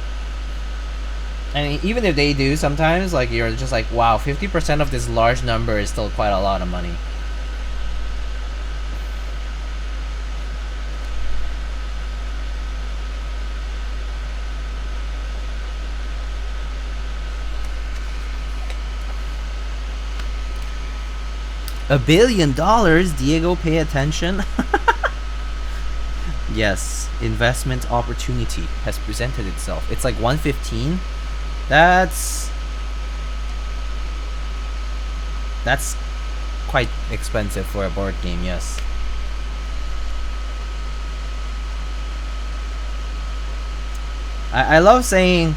And even if they do, sometimes like you're just like, wow, 50% of this large number is still quite a lot of money. $1 billion, Diego, pay attention. Yes, investment opportunity has presented itself. It's like 115. That's quite expensive for a board game, yes. I love saying,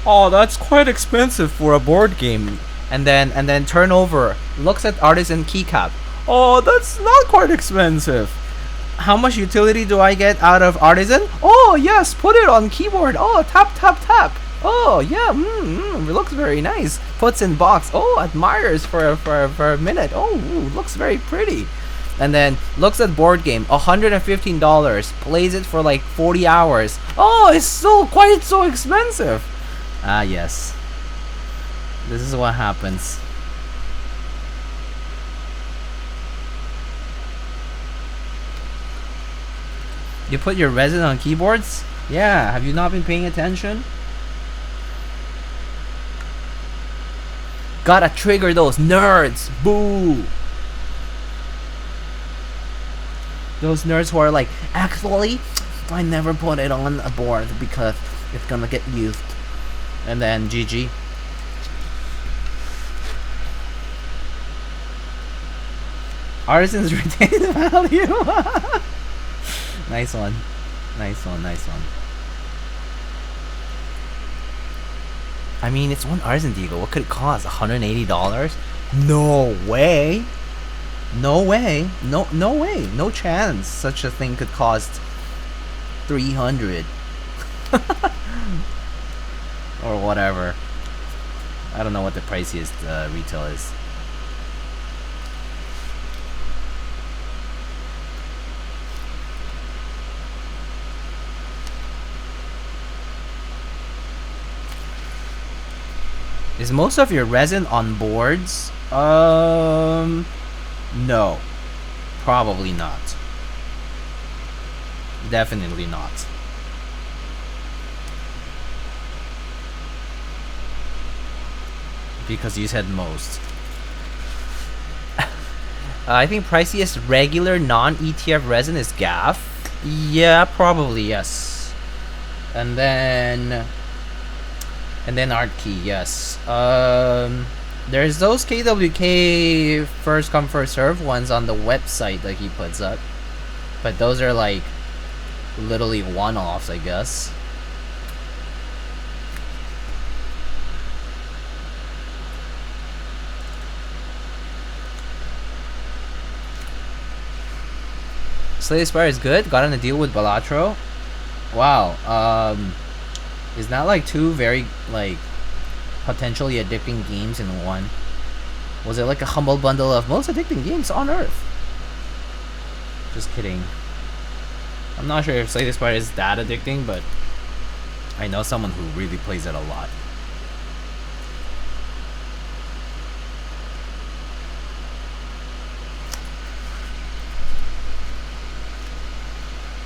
oh, that's quite expensive for a board game. And then turnover looks at Artisan Keycap. Oh, that's not quite expensive. How much utility do I get out of Artisan? Oh yes, put it on keyboard. Oh, tap tap tap. Oh yeah, it looks very nice. Puts in box. Oh, admires for a minute. Oh, looks very pretty. And then looks at board game, $115. Plays it for like 40 hours. Oh, it's still quite so expensive. Ah yes. This is what happens. You put your resin on keyboards? Yeah, have you not been paying attention? Gotta trigger those nerds! Boo! Those nerds who are like, actually, I never put it on a board because it's gonna get used. And then GG. Artisan's retained value. Nice one. Nice one, nice one. I mean, it's one Artisan Deagle. What could it cost? $180? No way. No way. No way. No chance such a thing could cost $300. Or whatever. I don't know what the priciest retail is. Is most of your resin on boards? No. Probably not. Definitely not. Because you said most. I think priciest regular non-ETF resin is GAF. Yeah, probably, yes. And then Art Key, yes. There's those KWK first come first serve ones on the website that he puts up, but those are like literally one-offs, I guess. Slay the Spire is good. Got on a deal with Balatro. Wow. Is that like two very like potentially addicting games in one? Was it like a humble bundle of most addicting games on Earth? Just kidding. I'm not sure if Slay the Spire is that addicting, but I know someone who really plays it a lot.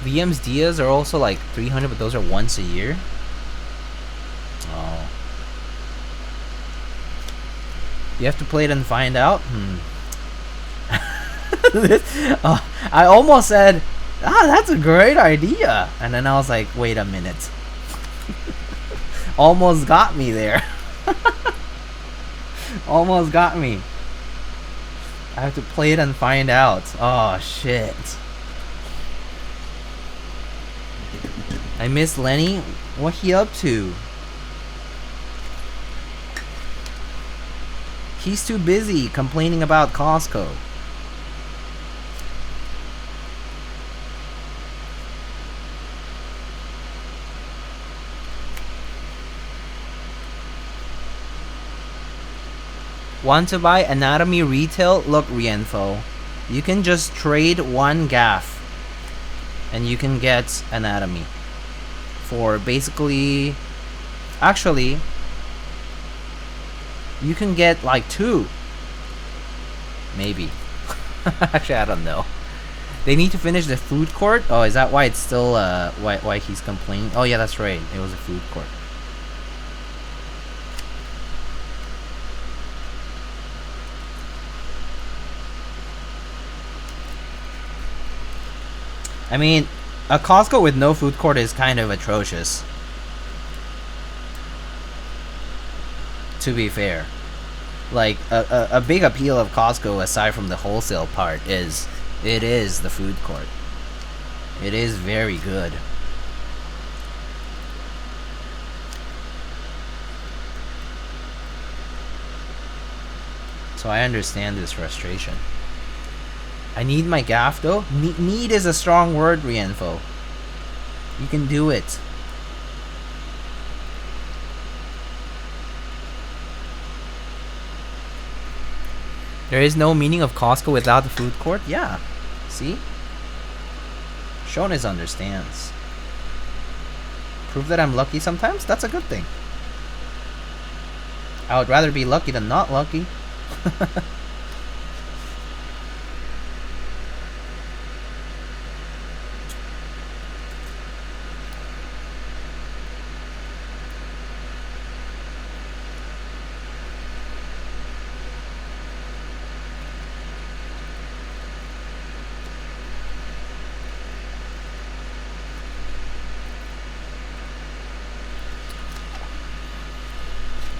VM's Dias are also like 300, but those are once a year. Oh. You have to play it and find out? I almost said Ah, that's a great idea. And then I was like, wait a minute. Almost got me there. Almost got me. I have to play it and find out. Oh, shit. I miss Lenny. What he up to? He's too busy complaining about Costco. Want to buy anatomy retail? Look, Rienfo. You can just trade one gaff and you can get anatomy for basically, actually you can get like 2 maybe. Actually, I don't know. They need to finish the food court. Oh, is that why it's still why he's complaining? Oh yeah, that's right, it was a food court. I mean, a Costco with no food court is kind of atrocious, to be fair. Like, a big appeal of Costco, aside from the wholesale part, is it is the food court. It is very good. So I understand this frustration. I need my gaff though. Need is a strong word, Rienfo. You can do it. There is no meaning of Costco without the food court? Yeah. See? Shones understands. Prove that I'm lucky sometimes? That's a good thing. I would rather be lucky than not lucky.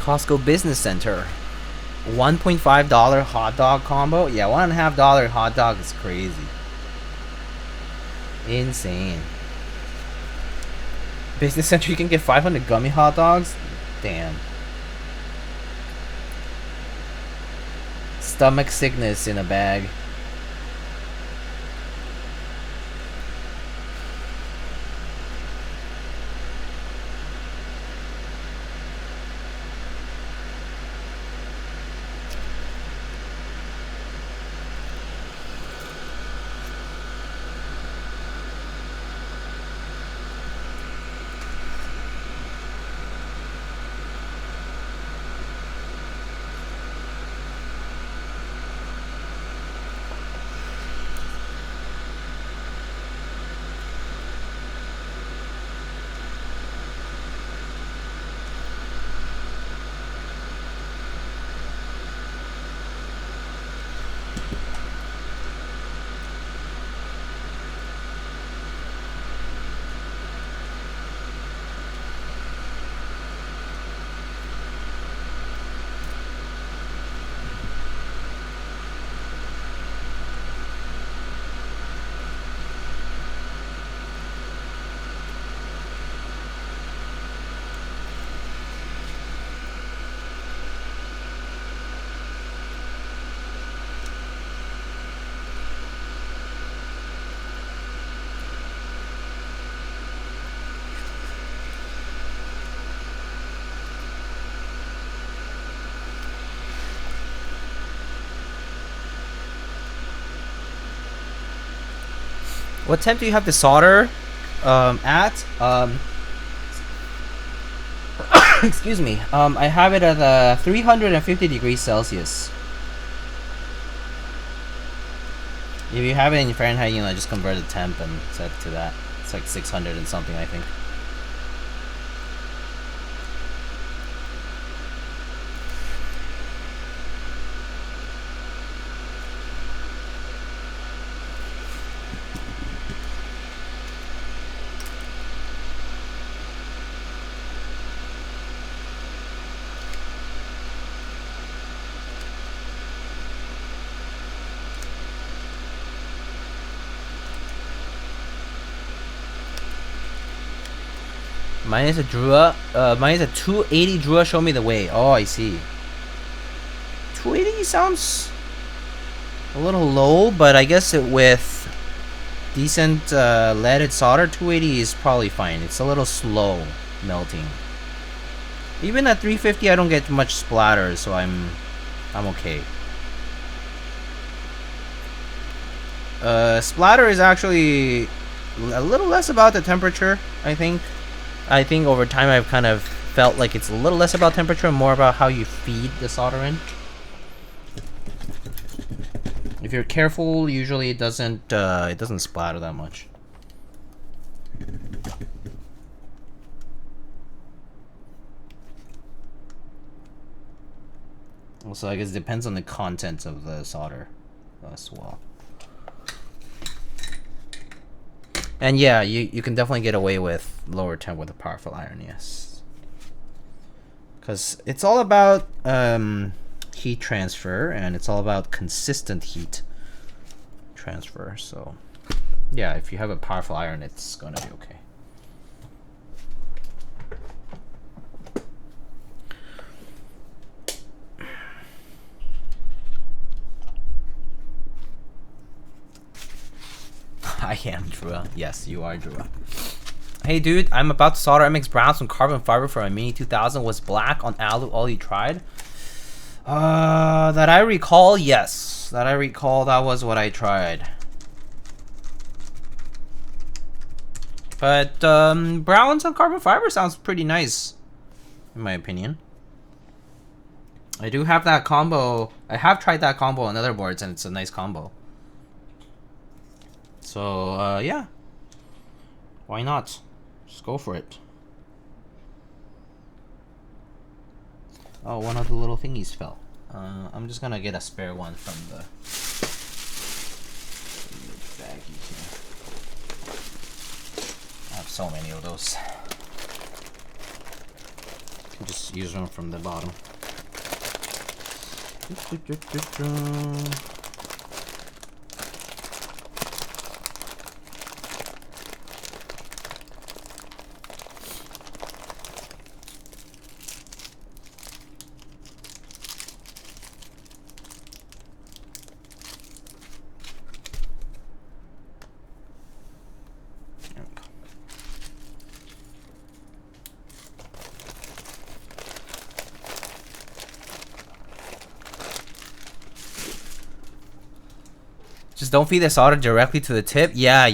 Costco Business Center. $1.5 hot dog combo? Yeah, $1.50 hot dog is crazy. Insane. Business Center, you can get 500 gummy hot dogs? Damn. Stomach sickness in a bag. What temp do you have to solder at? Excuse me. I have it at 350 degrees Celsius. If you have it in Fahrenheit, you know, just convert the temp and set it to that. It's like 600 and something, I think. Mine is a Drua. Mine is a 280 Drua. Show me the way. Oh, I see. 280 sounds a little low, but I guess with decent leaded solder, 280 is probably fine. It's a little slow melting. Even at 350, I don't get much splatter, so I'm okay. Splatter is actually a little less about the temperature, I think. I think over time I've kind of felt like it's a little less about temperature and more about how you feed the solder in. If you're careful, usually it doesn't splatter that much. Also, I guess it depends on the content of the solder as well. And yeah, you can definitely get away with lower temp with a powerful iron, yes. Because it's all about heat transfer, and it's all about consistent heat transfer. So yeah, if you have a powerful iron, it's gonna be okay. I am Drua. Yes, you are Drua. Hey dude, I'm about to solder MX Browns from carbon fiber for my Mini 2000. Was black on alu all you tried? That I recall, yes. That I recall, that was what I tried. But Browns on carbon fiber sounds pretty nice, in my opinion. I do have that combo. I have tried that combo on other boards, and it's a nice combo. So, yeah. Why not? Just go for it. Oh, one of the little thingies fell. I'm just gonna get a spare one from the baggie here. I have so many of those. You can just use them from the bottom. Just don't feed the solder directly to the tip. Yeah.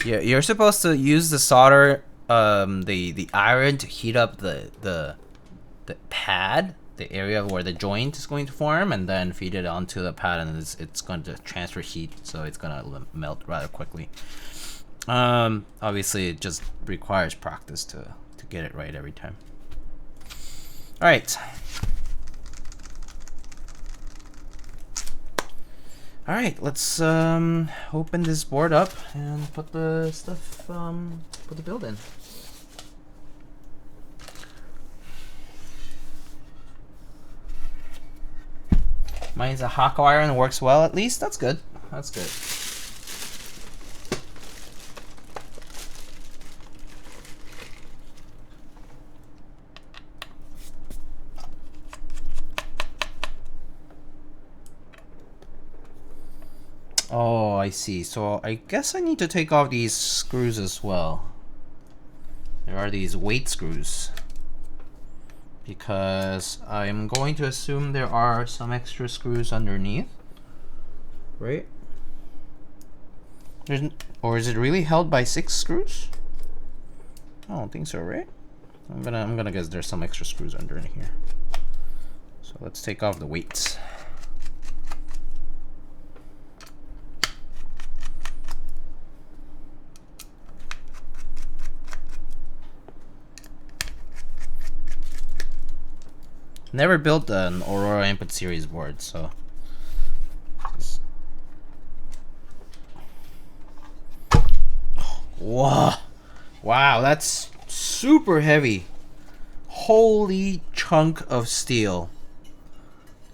You're supposed to use the solder, the iron to heat up the pad, the area where the joint is going to form, and then feed it onto the pad, and it's going to transfer heat, so it's gonna melt rather quickly. Obviously, it just requires practice to get it right every time. All right. Alright, let's open this board up and put the stuff, put the build in. Mine's a Hako iron, works well at least. That's good. That's good. Oh, I see. So I guess I need to take off these screws as well. There are these weight screws. Because I'm going to assume there are some extra screws underneath. Right? Or is it really held by 6 screws? I don't think so, right? I'm gonna guess there's some extra screws under in here. So let's take off the weights. Never built an Aurora input series board, so whoa, wow, that's super heavy. Holy chunk of steel.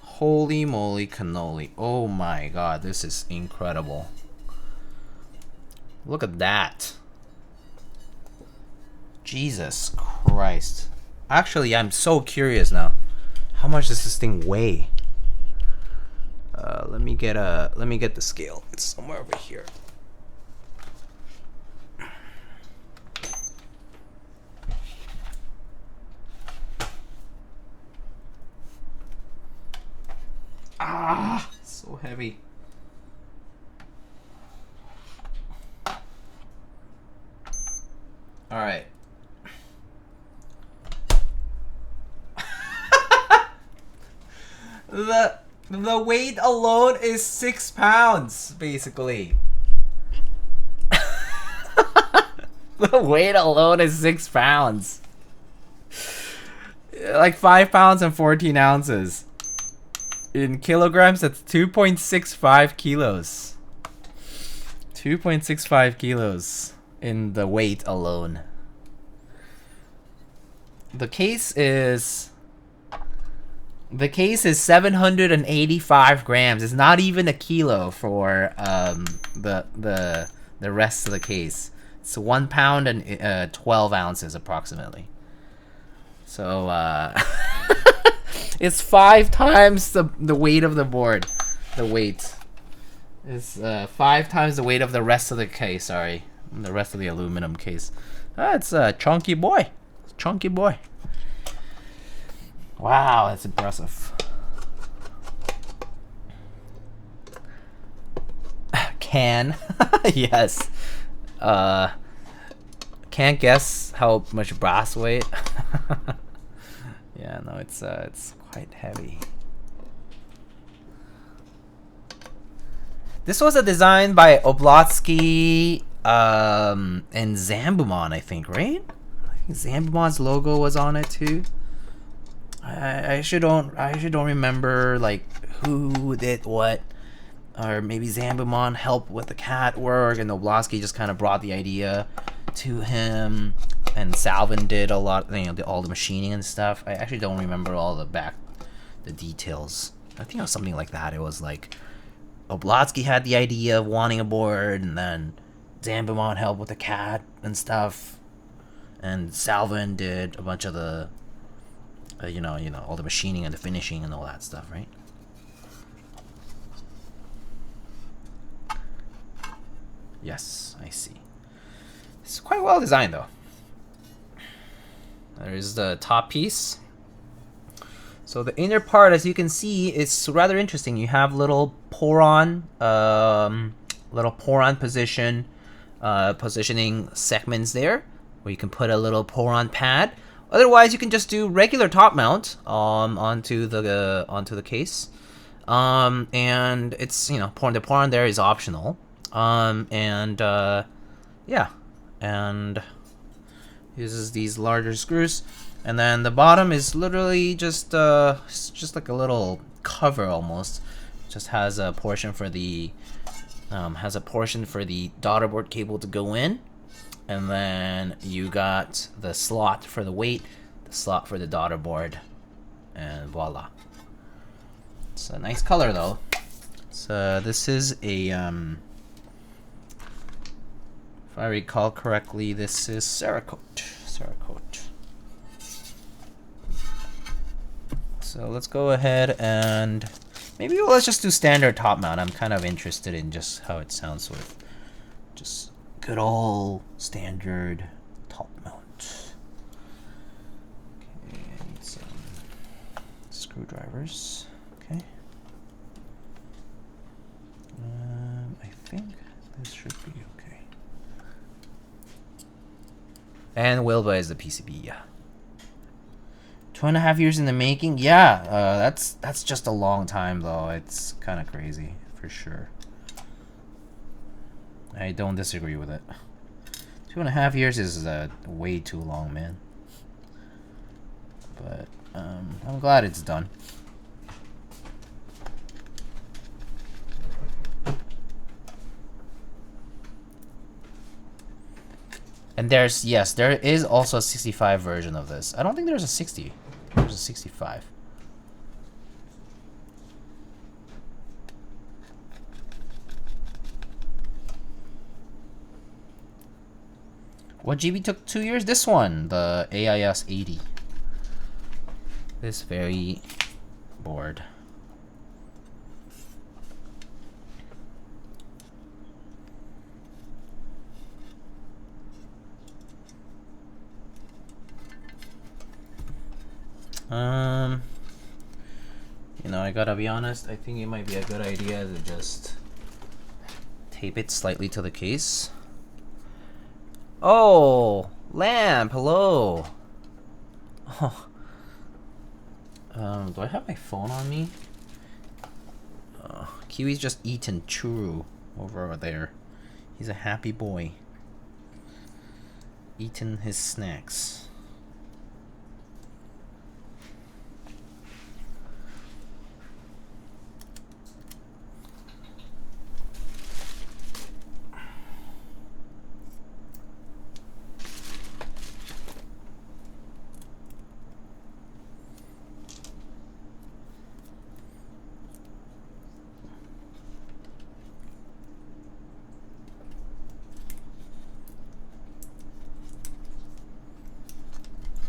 Holy moly cannoli. Oh my god, this is incredible. Look at that. Jesus Christ. Actually, I'm so curious now. How much does this thing weigh? Let me get the scale. It's somewhere over here. Ah, so heavy. All right. The weight alone is 6 pounds, basically. The weight alone is 6 pounds. Like 5 pounds and 14 ounces. In kilograms, that's 2.65 kilos. 2.65 kilos in the weight alone. The case is 785 grams. It's not even a kilo for the rest of the case. It's 1 pound and 12 ounces approximately. So it's 5 times the weight of the board. The weight is 5 times the weight of the rest of the case. Sorry, the rest of the aluminum case. It's a chunky boy. Chunky boy. Wow, that's impressive. Can. Yes. Can't guess how much brass weight. Yeah, no, it's quite heavy. This was a design by Oblotzky and Zambumon, I think, right? I think Zambumon's logo was on it too. I actually don't remember like who did what, or maybe Zambumon helped with the cat work, and Oblotzky just kind of brought the idea to him, and Salvun did a lot, you know, all the machining and stuff. I actually don't remember all the details. I think it was something like that. It was like Oblotzky had the idea of wanting a board, and then Zambumon helped with the cat and stuff, and Salvun did a bunch of the you know, all the machining and the finishing and all that stuff, right? Yes, I see. It's quite well designed, though. There's the top piece. So the inner part, as you can see, is rather interesting. You have little poron positioning segments there, where you can put a little poron pad. Otherwise, you can just do regular top mount onto the case, and it's, you know, the poron there is optional, yeah, and uses these larger screws, and then the bottom is literally just like a little cover almost. Just has a portion for the daughter board cable to go in. And then you got the slot for the weight, the slot for the daughter board, and voila. It's a nice color though. So this is a, if I recall correctly, this is Cerakote. So let's go ahead and maybe let's just do standard top mount. I'm kind of interested in just how it sounds with just good old standard top mount. Okay, I need some screwdrivers. Okay. I think this should be okay. And Wilbur is the PCB, yeah. 2.5 years in the making? Yeah, that's just a long time though. It's kind of crazy, for sure. I don't disagree with it. 2.5 years is way too long, man. But I'm glad it's done. And there is also a 65 version of this. I don't think there's a 60. There's a 65. What GB took 2 years? This one, the AIS 80. This very board. You know, I gotta be honest, I think it might be a good idea to just tape it slightly to the case. Oh, Lamp, hello. Oh. Do I have my phone on me? Kiwi's just eating churro over there. He's a happy boy. Eating his snacks.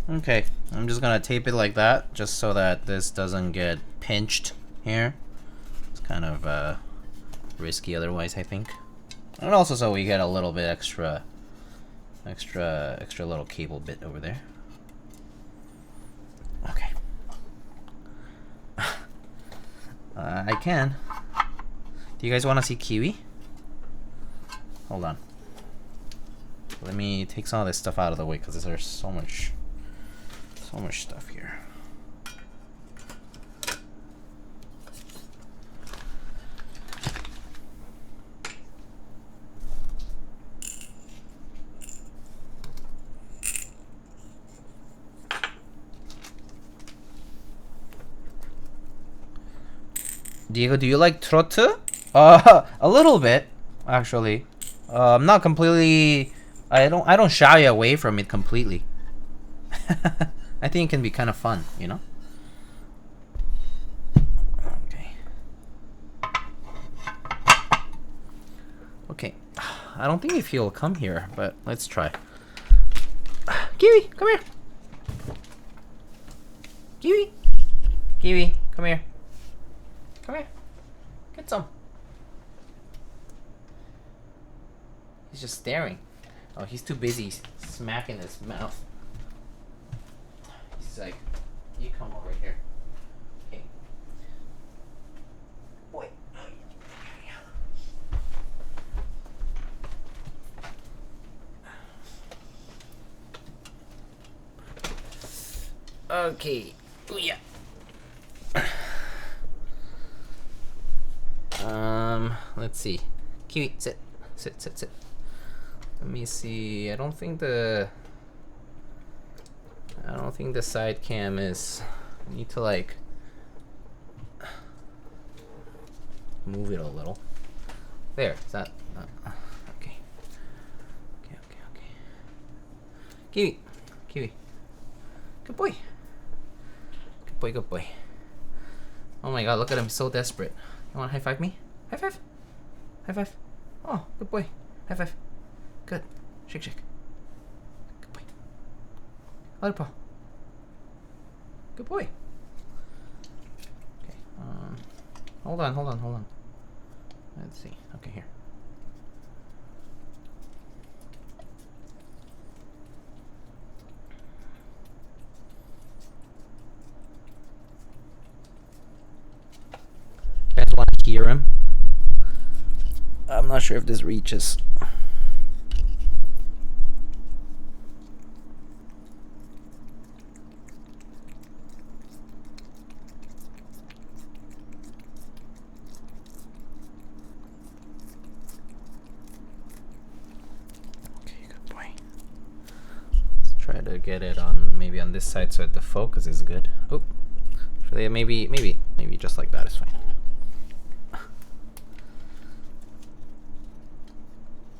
Okay, I'm just gonna tape it like that, just so that this doesn't get pinched here. It's kind of risky otherwise, I think. And also so we get a little bit extra little cable bit over there. Okay. I can. Do you guys want to see Kiwi? Hold on. Let me take some of this stuff out of the way because there's so much stuff here. Diego, do you like trotte? A little bit, actually. I'm not completely. I don't shy away from it completely. I think it can be kind of fun, you know? Okay. Okay. I don't think if he'll come here, but let's try. Kiwi, come here. Kiwi. Kiwi, come here. Come here. Get some. He's just staring. Oh, he's too busy smacking his mouth. He's like, you come over here. Okay. Boy. Okay. Ooh, yeah. Let's see. Kiwi, sit. Sit, sit, sit. Let me see. I don't think the side cam is. I need to like move it a little. There. Is that okay? Okay. Kiwi, Kiwi. Good boy. Good boy. Good boy. Oh my God! Look at him, so desperate. You want to high five me? High five. High five. Oh, good boy. High five. Good. Shake, shake. Good boy. Other paw. Good boy. Okay. Hold on. Let's see. Okay, here. You guys want to hear him? I'm not sure if this reaches. Try to get it on maybe on this side so that the focus is good. Oh, actually, maybe just like that is fine.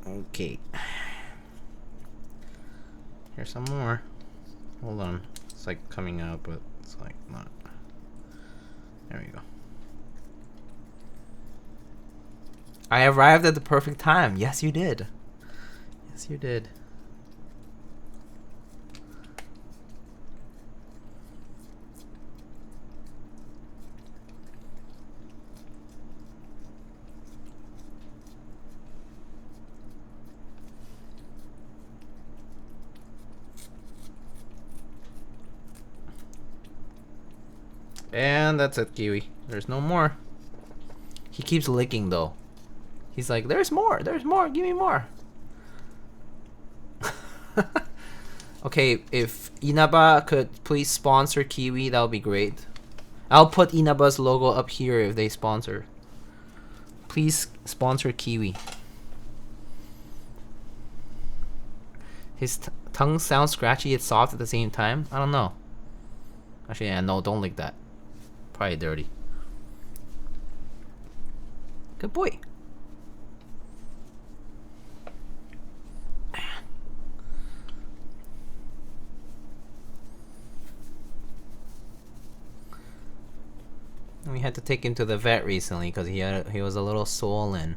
Okay. Here's some more. Hold on. It's like coming out, but it's like not. There we go. I arrived at the perfect time. Yes, you did. Yes, you did. And that's it, Kiwi. There's no more. He keeps licking though. He's like, there's more, give me more. Okay, if Inaba could please sponsor Kiwi, that would be great. I'll put Inaba's logo up here if they sponsor. Please sponsor Kiwi. His tongue sounds scratchy yet soft at the same time. I don't know. Actually, yeah, no, don't lick that. Probably dirty. Good boy. We had to take him to the vet recently because he was a little swollen.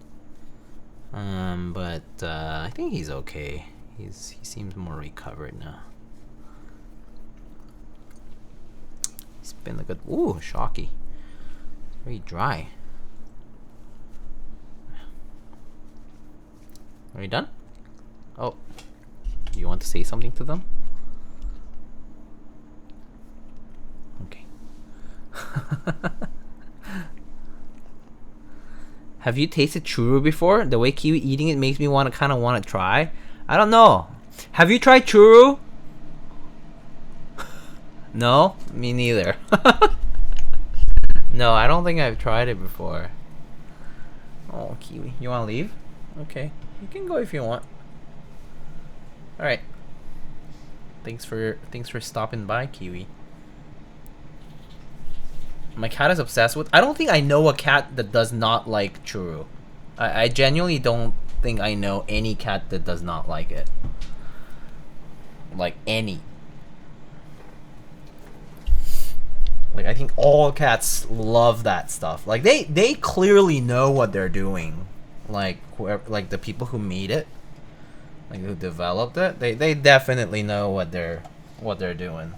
But I think he's okay. He seems more recovered now. He's been a good. Ooh, shocky. Very dry. Are you done? Oh, do you want to say something to them? Okay. Have you tasted churro before? The way Kiwi eating it makes me kind of want to try. I don't know. Have you tried churro? No, me neither. No, I don't think I've tried it before. Oh, Kiwi, you want to leave? Okay, you can go if you want. All right. Thanks for stopping by, Kiwi. My cat is obsessed with. I don't think I know a cat that does not like churro. I genuinely don't think I know any cat that does not like it. Like any. Like I think all cats love that stuff. Like they clearly know what they're doing. Like whoever, like the people who made it, like who developed it, they definitely know what they're doing.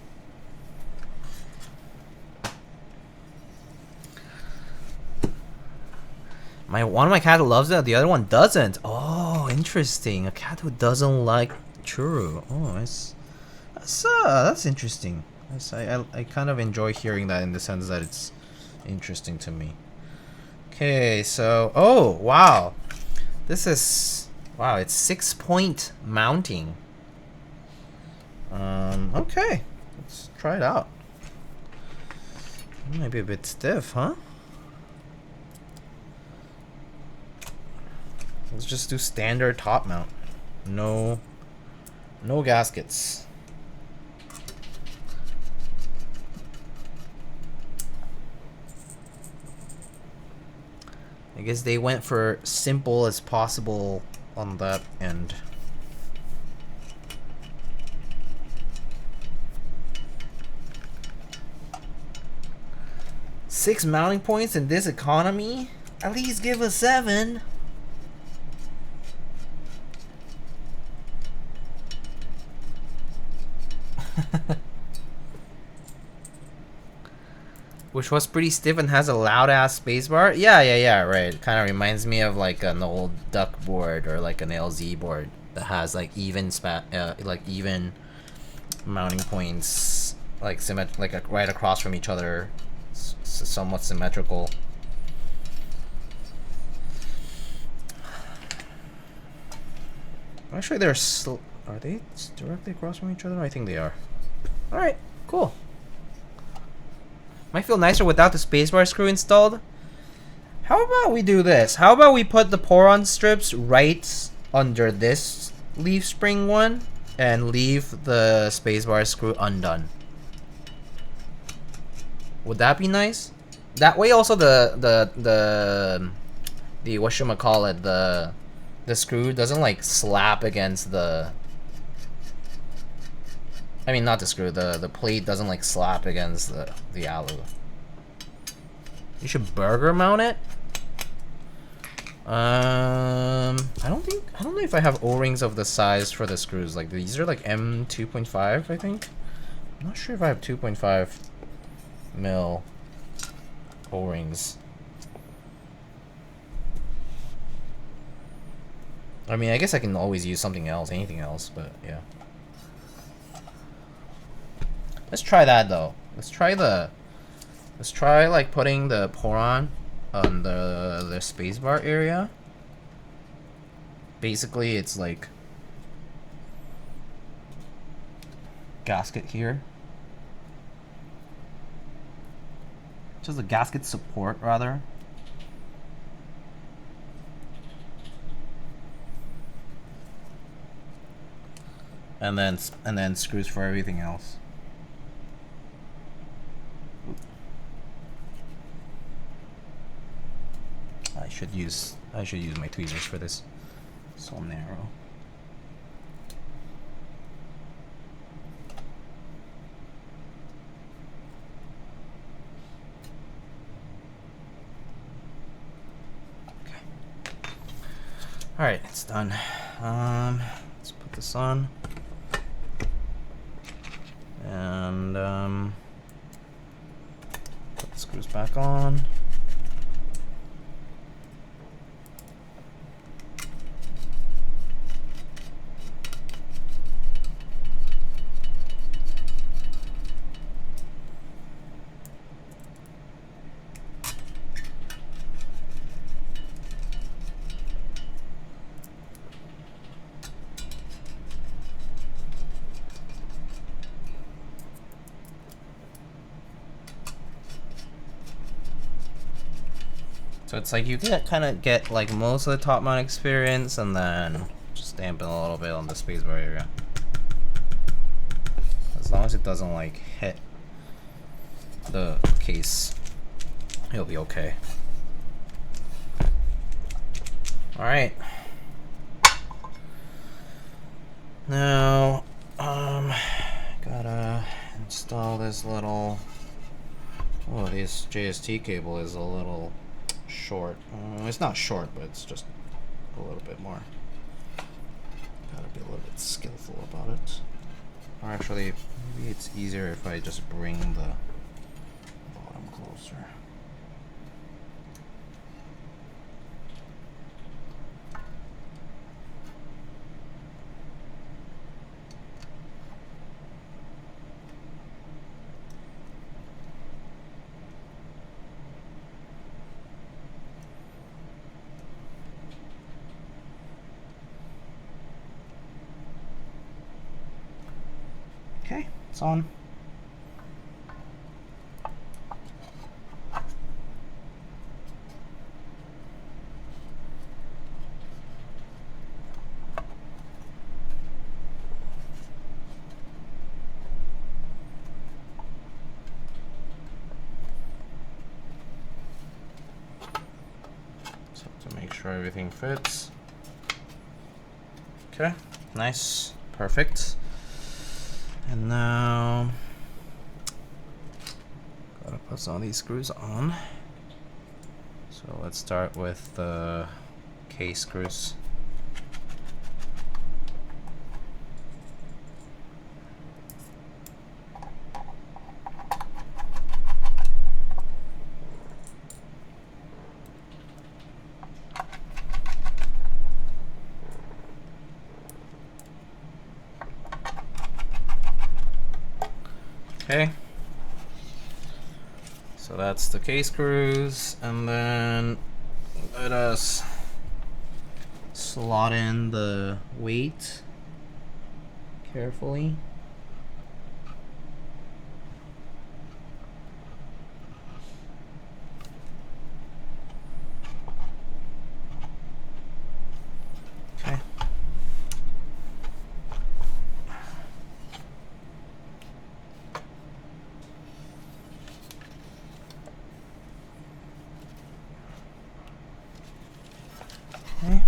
One of my cats loves it, the other one doesn't. Oh, interesting. A cat who doesn't like churro. Oh, that's interesting. I kind of enjoy hearing that in the sense that it's interesting to me. Okay, so oh wow, this is wow. It's 6-point mounting. Okay, let's try it out. It might be a bit stiff, huh? Let's just do standard top mount. No gaskets. I guess they went for simple as possible on that end. Six mounting points in this economy? At least give us 7. Which was pretty stiff and has a loud ass spacebar. Yeah, right. Kind of reminds me of like an old duck board or like an LZ board that has like even even mounting points, like right across from each other, somewhat symmetrical. Actually, are they directly across from each other? I think they are. All right, cool. Might feel nicer without the spacebar screw installed. How about we do this? How about we put the pour-on strips right under this leaf spring one and leave the spacebar screw undone? Would that be nice? That way also the whatchamacallit, the screw doesn't like slap against the, I mean not the screw, the plate doesn't like slap against the alu. You should burger mount it. I don't know if I have O-rings of the size for the screws. Like these are like M2.5, I think. I'm not sure if I have 2.5 mil O-rings. I mean, I guess I can always use something else, anything else, but yeah. Let's try that though. Let's try the Let's try like putting the poron on the spacebar area. Basically, it's like gasket here. Just a gasket support rather. And then screws for everything else. I should use my tweezers for this. So narrow. Okay. All right, it's done. Let's put this on. And put the screws back on. So it's like you kind of get like most of the top mount experience, and then just dampen a little bit on the spacebar area. As long as it doesn't like hit the case, it'll be okay. All right. Now, gotta install this little. Oh, this JST cable is a little short. It's not short, but it's just a little bit more. Gotta be a little bit skillful about it. Or actually, maybe it's easier if I just bring the bottom closer. Okay, it's on. So to make sure everything fits. Okay, nice, perfect. And now, gotta put some of these screws on. So let's start with the case screws. Okay, so that's the case screws, and then let us slot in the weight carefully. Okay. Okay,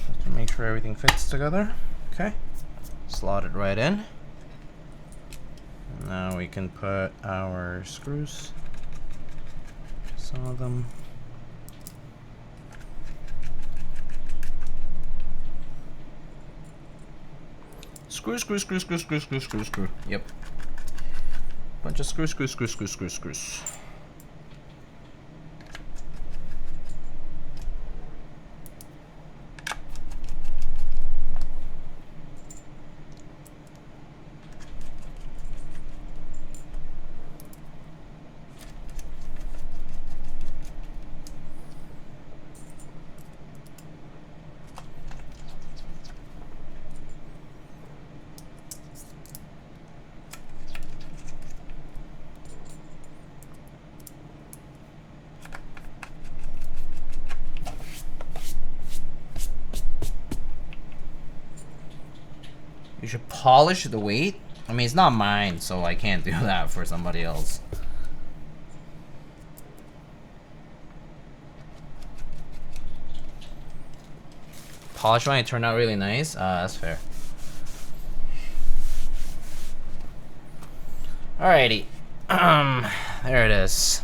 just to make sure everything fits together. Okay, slot it right in. And now we can put our screws, some of them. Screw, screw, screw, screw, screw, screw, screw, screw. Yep. Bunch of screws, screws, screws, screws, screws, screws. You should polish the weight. I mean, it's not mine, so I can't do that for somebody else. Polish one, it turned out really nice. That's fair. Alrighty. There it is.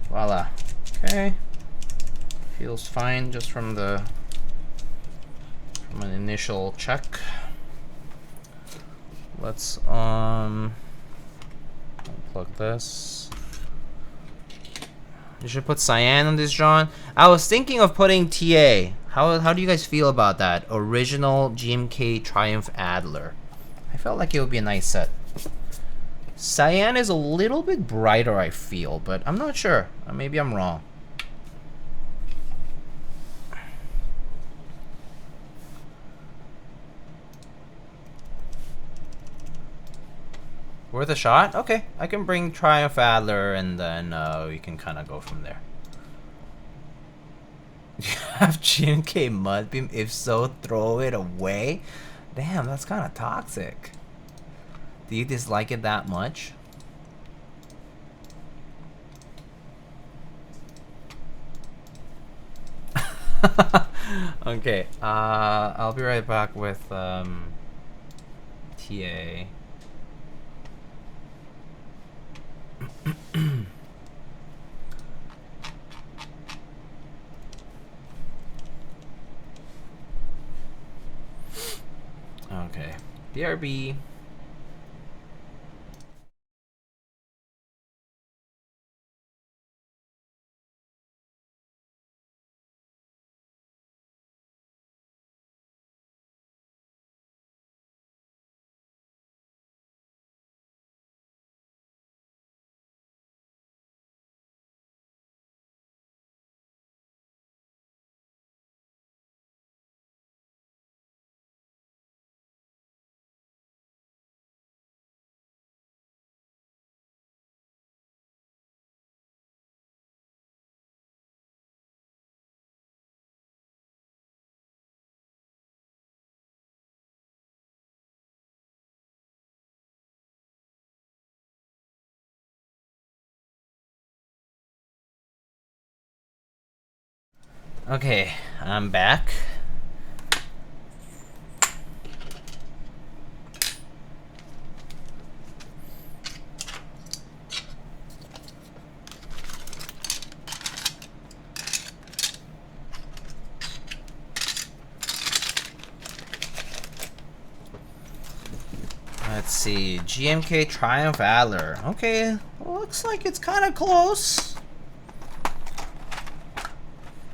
Voila. Okay. Feels fine just from an initial check. Let's unplug this. You should put cyan on this, John. I was thinking of putting TA. How do you guys feel about that? Original GMK Triumph Adler. I felt like it would be a nice set. Cyan is a little bit brighter, I feel, but I'm not sure. Maybe I'm wrong. Worth a shot? Okay, I can bring Triumph Adler and then we can kind of go from there. You have GMK Mudbeam? If so, throw it away? Damn, that's kind of toxic. Do you dislike it that much? Okay, I'll be right back with TA. Okay, BRB. Okay, I'm back. Let's see, GMK Triumph Adler. Okay, looks like it's kind of close.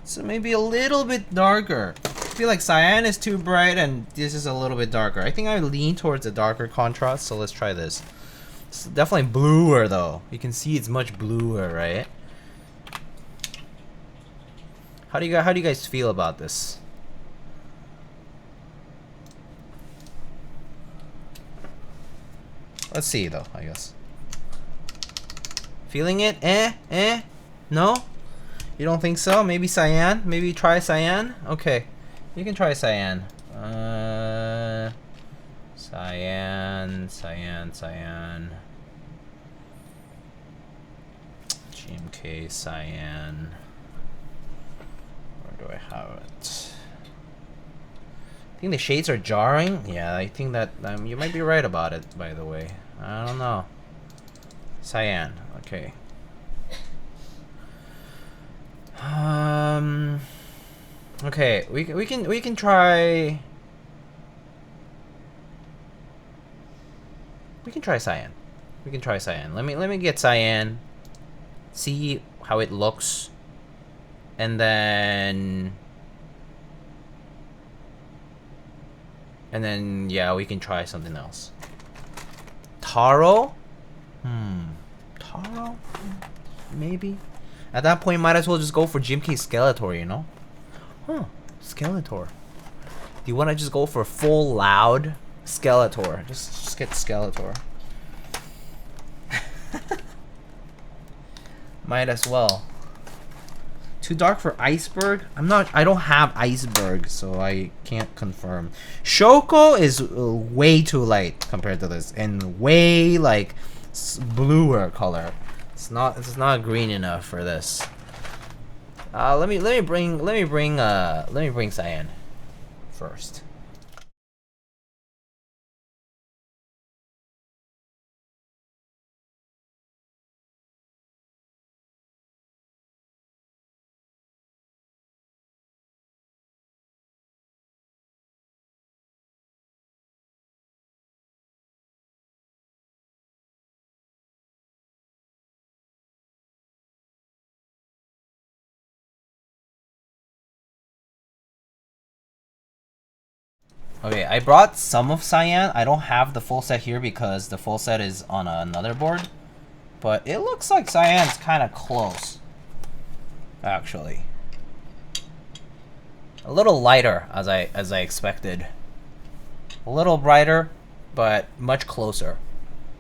So maybe a little bit darker. I feel like cyan is too bright and this is a little bit darker. I think I lean towards a darker contrast, so let's try this. It's definitely bluer though. You can see it's much bluer, right? How do you guys feel about this? Let's see though, I guess. Feeling it? No? You don't think so? Maybe cyan? Maybe try cyan? Okay. You can try cyan. Cyan. GMK Cyan. Where do I have it? I think the shades are jarring. Yeah, I think that you might be right about it, by the way. I don't know. Cyan. Okay. Okay, we can try. We can try cyan. We can try cyan. Let me get cyan. See how it looks, and then yeah, we can try something else. Taro? Taro? Maybe. At that point, might as well just go for GMK Skeletor, you know? Huh, Skeletor. Do you want to just go for full loud Skeletor? Just get Skeletor. Might as well. Too dark for iceberg? I don't have iceberg, so I can't confirm. Shoko is way too light compared to this, and way like bluer color. It's not green enough for this. Let me bring Cyan first. Okay, I brought some of Cyan. I don't have the full set here because the full set is on another board. But it looks like Cyan's kind of close, actually. A little lighter, as I expected. A little brighter, but much closer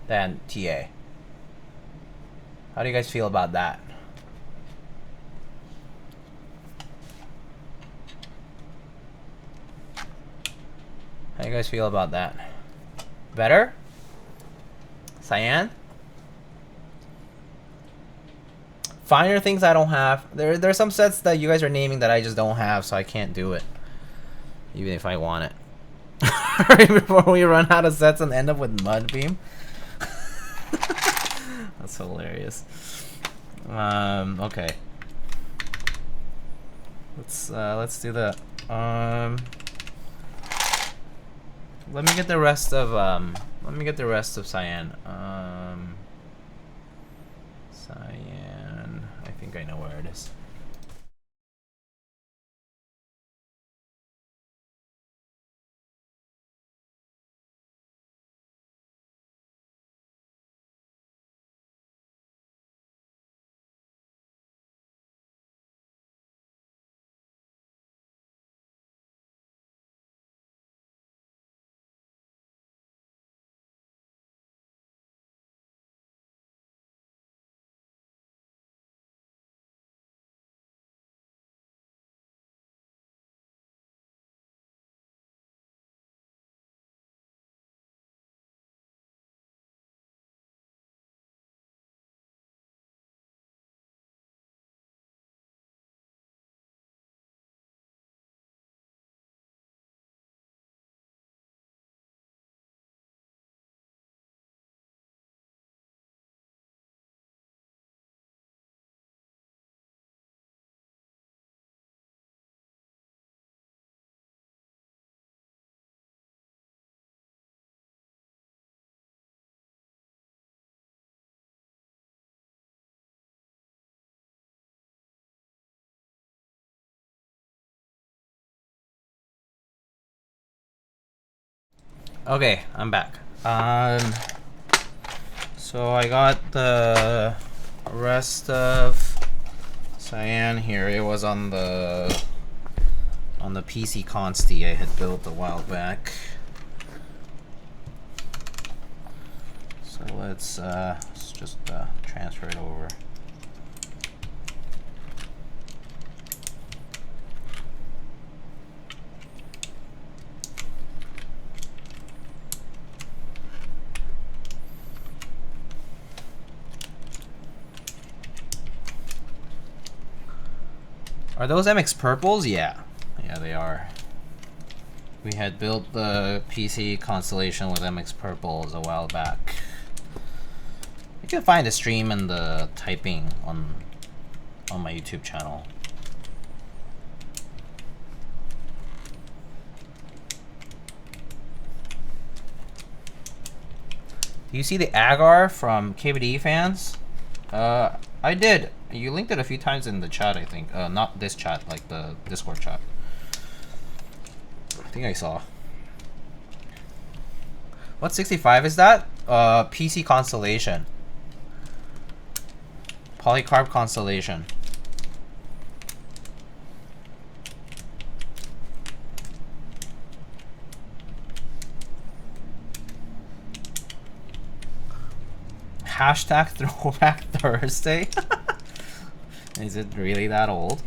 than TA. How do you guys feel about that? How do you guys feel about that? Better? Cyan? Finer things I don't have. There's some sets that you guys are naming that I just don't have, so I can't do it. Even if I want it. Right before we run out of sets and end up with Mudbeam. That's hilarious. Okay. Let's do that. Let me get the rest of Cyan. Cyan. I think I know where it is. Okay, I'm back. So I got the rest of Cyan here. It was on the PC Consti I had built a while back. So let's just transfer it over. Are those MX purples? Yeah. Yeah, they are. We had built the PC Constellation with MX purples a while back. You can find the stream and the typing on my YouTube channel. Do you see the agar from KBD fans? I did. You linked it a few times in the chat, I think. Not this chat, like the Discord chat. I think I saw. What 65 is that? PC Constellation. Polycarb Constellation. Hashtag Throwback Thursday. Is it really that old?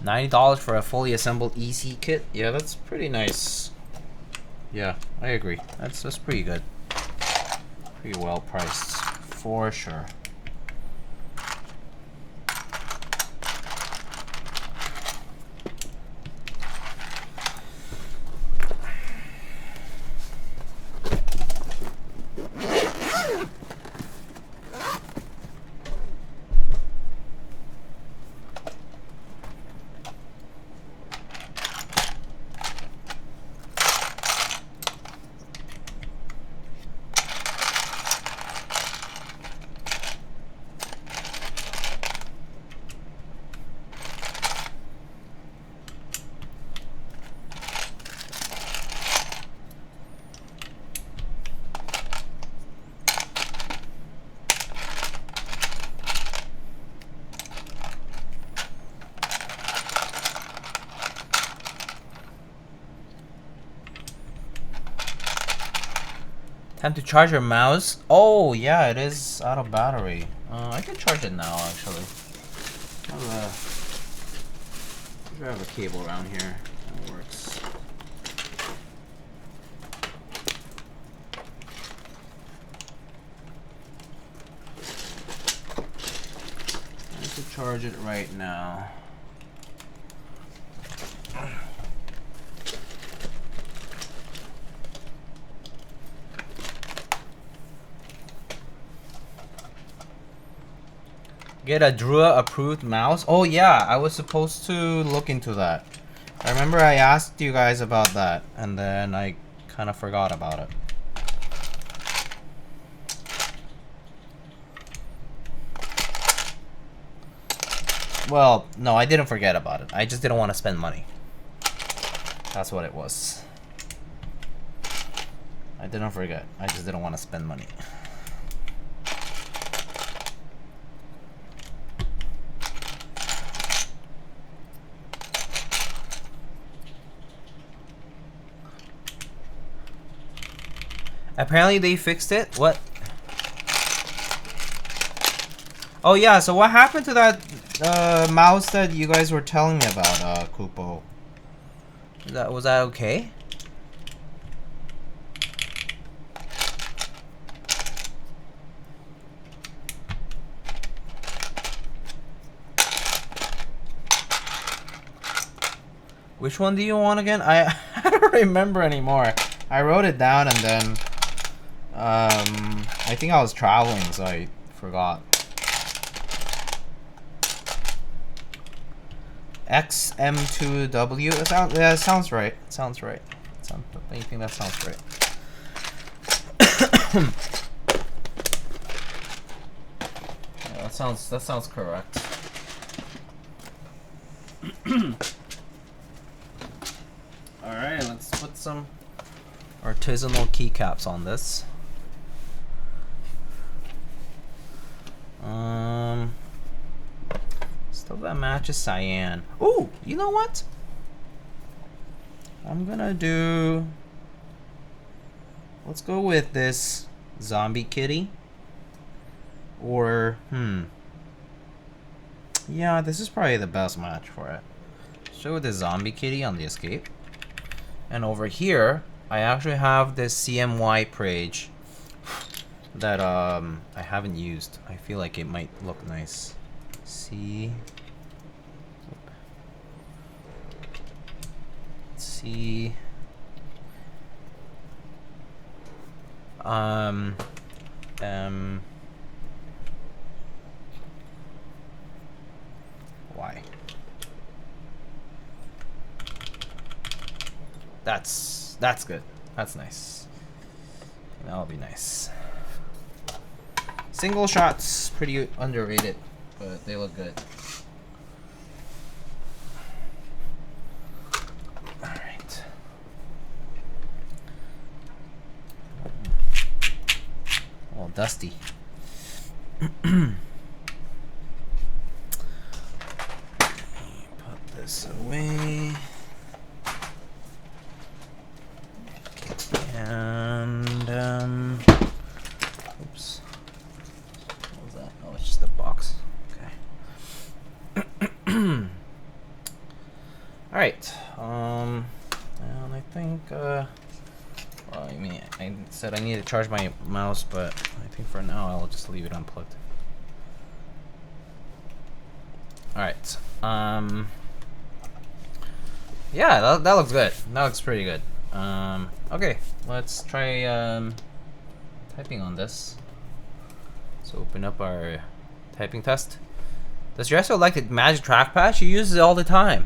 $90 for a fully assembled EC kit. Yeah, that's pretty nice. Yeah, I agree. That's pretty good. Pretty well priced, for sure. Time to charge your mouse. Oh yeah, it is out of battery. I can charge it now actually. I have a cable around here that works. I need to charge it right now. Get a Drua approved mouse. Oh yeah, I was supposed to look into that. I remember I asked you guys about that and then I kind of forgot about it. Well, no, I didn't forget about it. I just didn't want to spend money. That's what it was. I didn't forget. I just didn't want to spend money. Apparently they fixed it. What? Oh yeah, so what happened to that mouse that you guys were telling me about, Kupo? Was that okay? Which one do you want again? I don't remember anymore. I wrote it down and then I think I was traveling, so I forgot. XM2W. Yeah, it sounds right. It sounds right. I think that sounds right. Yeah, that sounds correct. All right, let's put some artisanal keycaps on this. Stuff that matches cyan. Ooh, you know what? I'm gonna do. Let's go with this zombie kitty. Or yeah, this is probably the best match for it. Let's go with the zombie kitty on the escape. And over here, I actually have this CMY page that I haven't used. I feel like it might look nice. See. Let's see. Why? That's good. That's nice. That'll be nice. Single shots, pretty underrated, but they look good. Alright. All dusty. Put this away. And oops. What was that? Oh, it's just a box. Okay. Alright, and I think, well, I mean, I said I need to charge my mouse, but I think for now I'll just leave it unplugged. Alright, yeah, that looks good. That looks pretty good. Okay, let's try, typing on this. Let's open up our typing test. Does Jessica like the Magic Trackpad? She uses it all the time.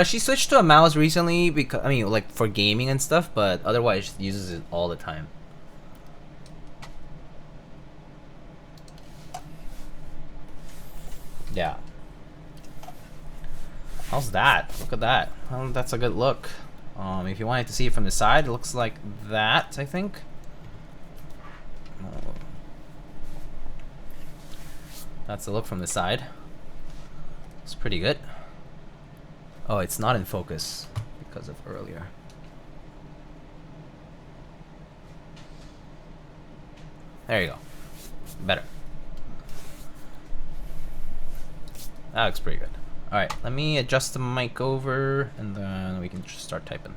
She switched to a mouse recently because, I mean, like for gaming and stuff, but otherwise she uses it all the time. Yeah. How's that? Look at that. Oh, that's a good look. If you wanted to see it from the side, it looks like that, I think. That's the look from the side. It's pretty good. Oh, it's not in focus because of earlier. There you go. Better. That looks pretty good. Alright, let me adjust the mic over and then we can just start typing.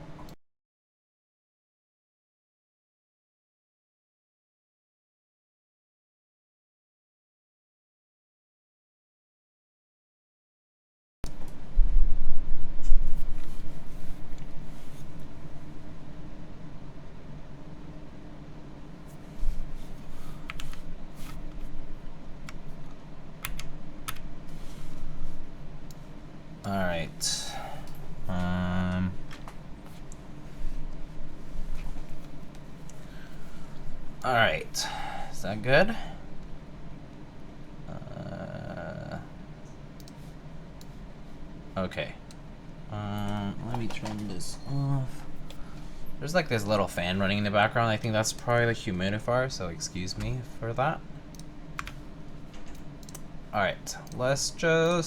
Alright. Alright. Is that good? Okay. Let me turn this off. There's like this little fan running in the background. I think that's probably the humidifier, so excuse me for that. Alright, let's try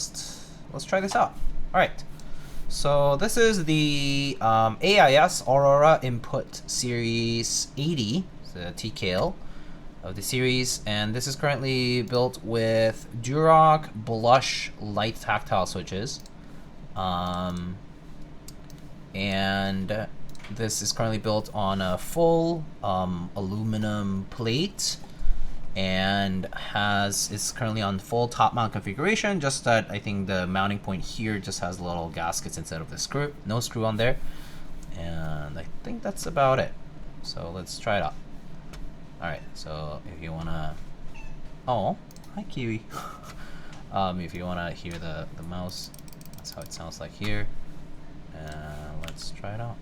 this out. Alright, so this is the AIS Aurora Input Series 80, the TKL of the series, and this is currently built with Durock blush light tactile switches. And this is currently built on a full aluminum plate and is currently on full top mount configuration, just that I think the mounting point here just has little gaskets instead of the screw, no screw on there. And I think that's about it. So let's try it out. Alright, so if you wanna, oh, hi Kiwi. If you wanna hear the mouse, that's how it sounds like here. Let's try it out.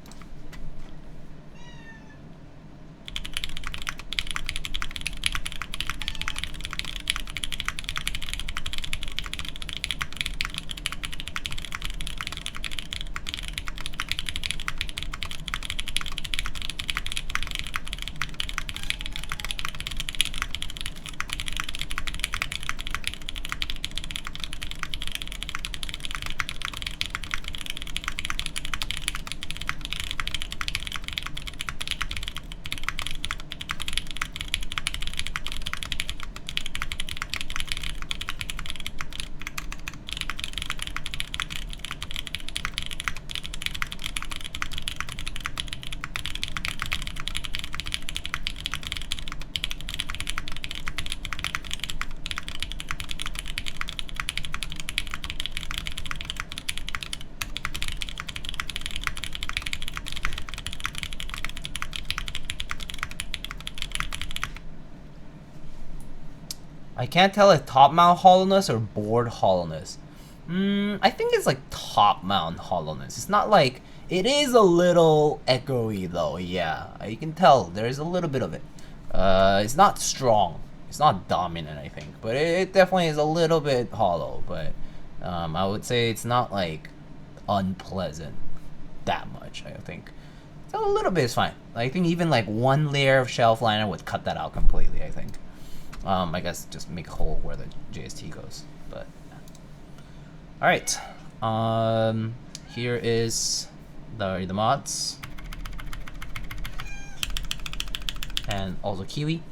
I can't tell if top mount hollowness or board hollowness. I think it's like top mount hollowness. It's not like, it is a little echoey though, yeah. You can tell there's a little bit of it. It's not strong. It's not dominant, I think. But it definitely is a little bit hollow. But I would say it's not like unpleasant that much, I think. So a little bit is fine. I think even like one layer of shelf liner would cut that out completely, I think. I guess just make a hole where the JST goes, but all right. Here is the mods, and also Kiwi.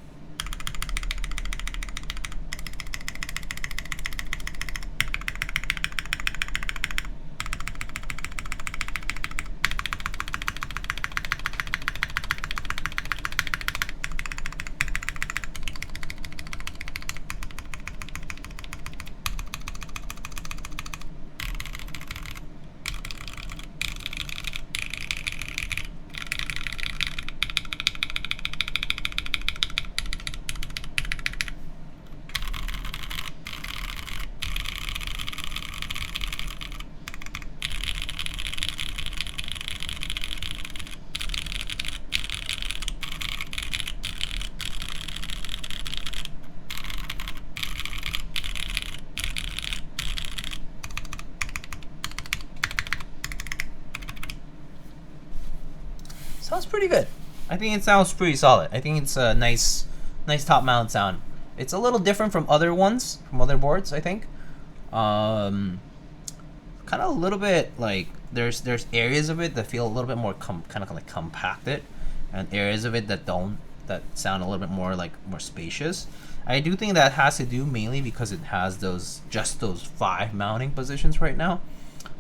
sounds pretty good. I think it sounds pretty solid. I think it's a nice top mount sound. It's a little different from other ones, from other boards, I think. Kind of a little bit like there's areas of it that feel a little bit more kind of like compacted, and areas of it that sound a little bit more spacious. I do think that has to do mainly because it has just those 5 mounting positions right now.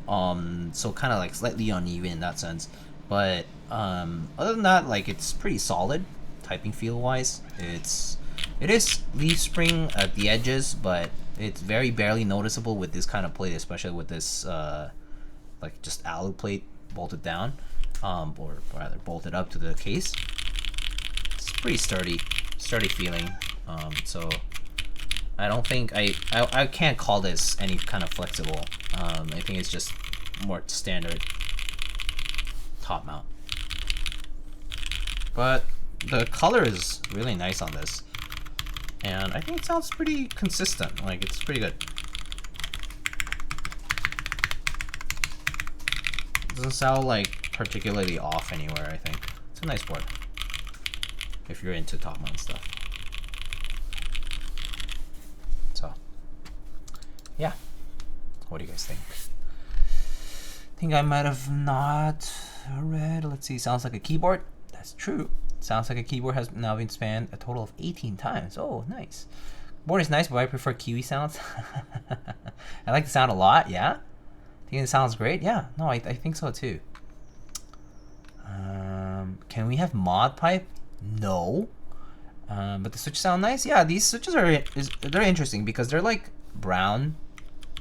So kind of like slightly uneven in that sense. But other than that, like, it's pretty solid typing feel wise. It is leaf spring at the edges, but it's very barely noticeable with this kind of plate, especially with this like just alu plate bolted down, or rather bolted up to the case. It's pretty sturdy feeling. So I don't think I can't call this any kind of flexible. I think it's just more standard top mount. But the color is really nice on this, and I think it sounds pretty consistent. Like, it's pretty good. It doesn't sound like particularly off anywhere. I think it's a nice board if you're into top mount stuff. So yeah, what do you guys think? I think I might have not read. Let's see. Sounds like a keyboard. That's true. Sounds like a keyboard has now been spanned a total of 18 times. Oh, nice. Board is nice, but I prefer Kiwi sounds. I like the sound a lot. Yeah. I think it sounds great. Yeah. No, I think so too. Can we have mod pipe? No. But the switches sound nice. Yeah, these switches they're interesting because they're like brown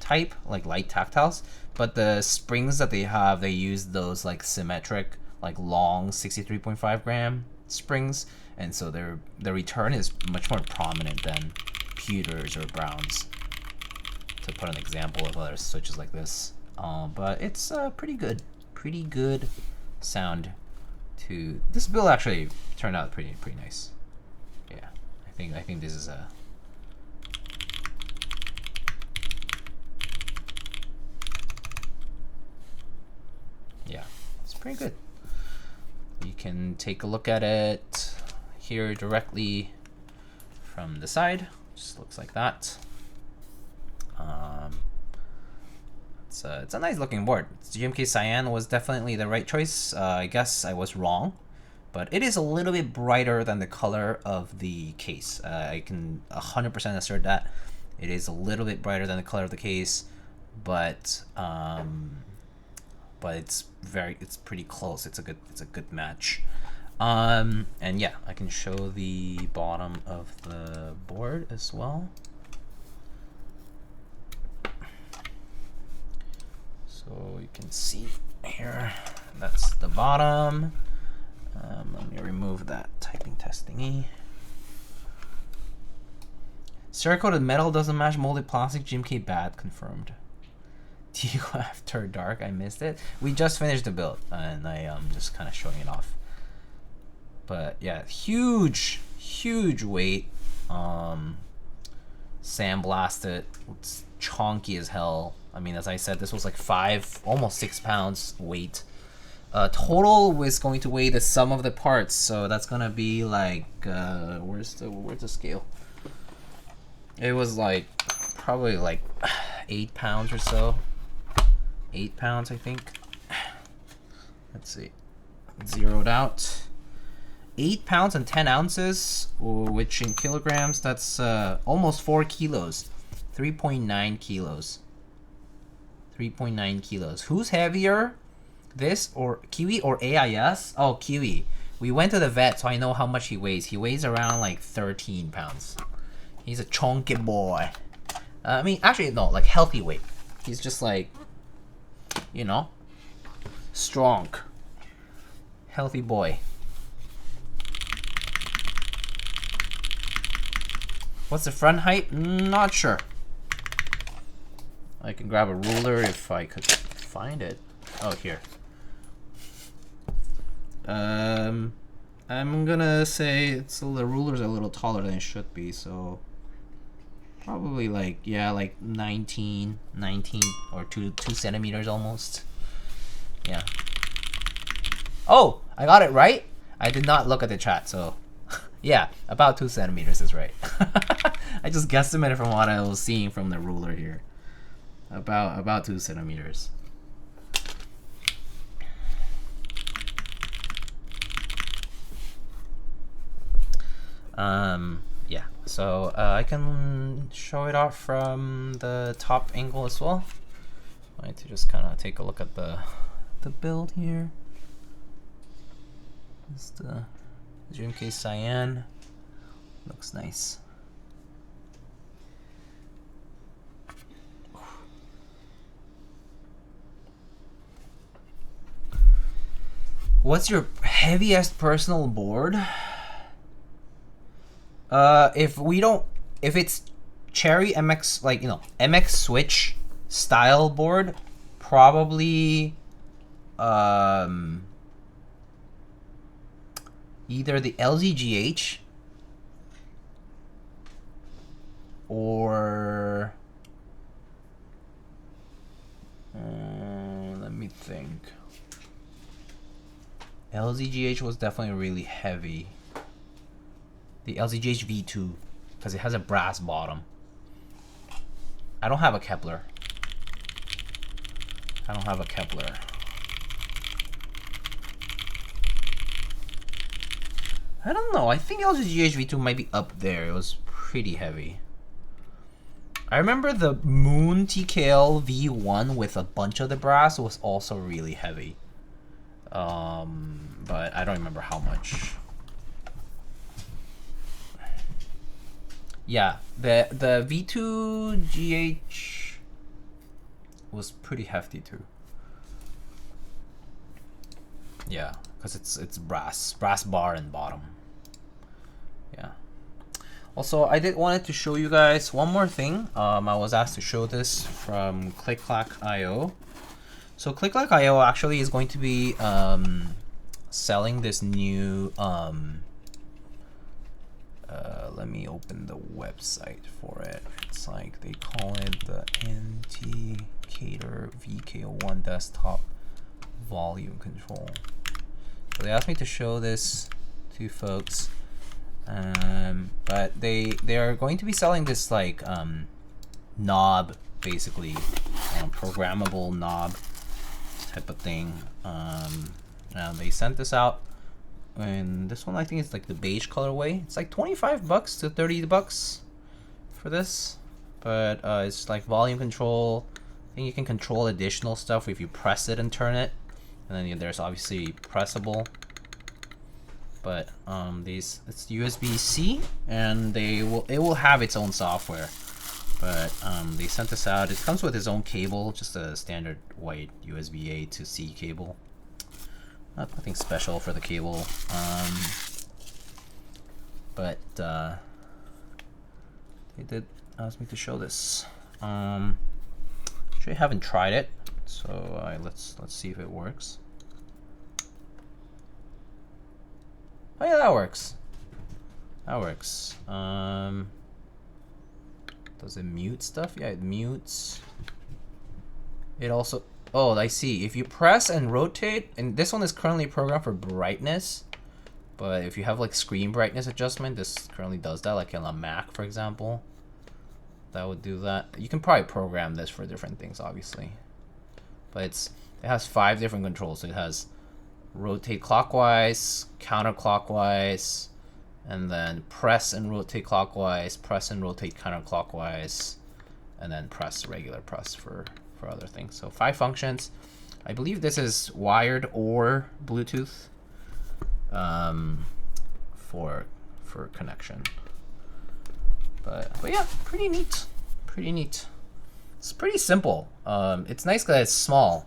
type, like light tactiles, but the springs that they have, they use those like symmetric, like long 63.5 gram springs, and so the return is much more prominent than pewters or browns, to put an example of other switches like this. But it's pretty good sound. To this build actually turned out pretty nice. Yeah, I think this is a it's pretty good. You can take a look at it here directly from the side. Just looks like that. It's a nice looking board. GMK Cyan was definitely the right choice. I guess I was wrong, but it is a little bit brighter than the color of the case. I can 100% assert that. It is a little bit brighter than the color of the case, but it's pretty close. It's a good match. And yeah, I can show the bottom of the board as well. So you can see here, that's the bottom. Let me remove that typing test thingy. Cerakoted metal doesn't match molded plastic. GMK bad, confirmed. Do you go after dark? I missed it. We just finished the build, and I am just kind of showing it off. But yeah, huge weight. Sandblasted. It's chunky as hell. I mean, as I said, this was like 5, almost 6 pounds weight. Total was going to weigh the sum of the parts, so that's gonna be like where's the scale? It was like probably like 8 pounds or so. 8 pounds, I think. Let's see. Zeroed out. 8 pounds and 10 ounces, which in kilograms, that's almost 4 kilos. 3.9 kilos. 3.9 kilos. Who's heavier? This or Kiwi or AIS? Oh, Kiwi. We went to the vet, so I know how much he weighs. He weighs around like 13 pounds. He's a chunky boy. I mean, actually, no, like healthy weight. He's just like, you know, strong. Healthy boy. What's the front height? Not sure. I can grab a ruler if I could find it. Oh, here. I'm gonna say the ruler's a little taller than it should be, so probably like, yeah, like 19 or 2 centimeters almost. Yeah. Oh, I got it right. I did not look at the chat, so yeah, about 2 centimeters is right. I just guesstimated from what I was seeing from the ruler here. About 2 centimeters. Yeah, so I can show it off from the top angle as well. I need to just kind of take a look at the build here. This is the GMK Cyan. Looks nice. What's your heaviest personal board? If it's Cherry MX, like, you know, MX Switch style board, probably either the LZGH or let me think. LZGH was definitely really heavy. The LZGH V2, because it has a brass bottom. I don't have a Kepler. I don't know. I think LZGH V2 might be up there. It was pretty heavy. I remember the Moon TKL V1 with a bunch of the brass was also really heavy. But I don't remember how much. Yeah, the V2 GH was pretty hefty too. Yeah, because it's brass bar and bottom. Yeah. Also, I wanted to show you guys one more thing. I was asked to show this from ClickClack.io. So ClickClack.io actually is going to be selling this new let me open the website for it. It's like they call it the Anticater VK-01 desktop volume control. So they asked me to show this to folks, but they are going to be selling this like knob, basically programmable knob type of thing. And they sent this out. And this one, I think it's like the beige colorway. It's like $25 to $30 for this, but it's like volume control. I think you can control additional stuff if you press it and turn it, and then there's obviously pressable. But it's USB-C, and it will have its own software. But they sent this out. It comes with its own cable, just a standard white USB-A to C cable. Nothing special for the cable, but they did ask me to show this. Actually, I haven't tried it, so let's see if it works. Oh yeah, that works. That works. Does it mute stuff? Yeah, it mutes. It also. Oh, I see. If you press and rotate, and this one is currently programmed for brightness, but if you have like screen brightness adjustment, this currently does that, like on a Mac, for example. That would do that. You can probably program this for different things, obviously. But it has 5 different controls. So it has rotate clockwise, counterclockwise, and then press and rotate clockwise, press and rotate counterclockwise, and then regular press for other things. So 5 functions. I believe this is wired or Bluetooth for connection. But yeah, pretty neat. It's pretty simple. It's nice that it's small.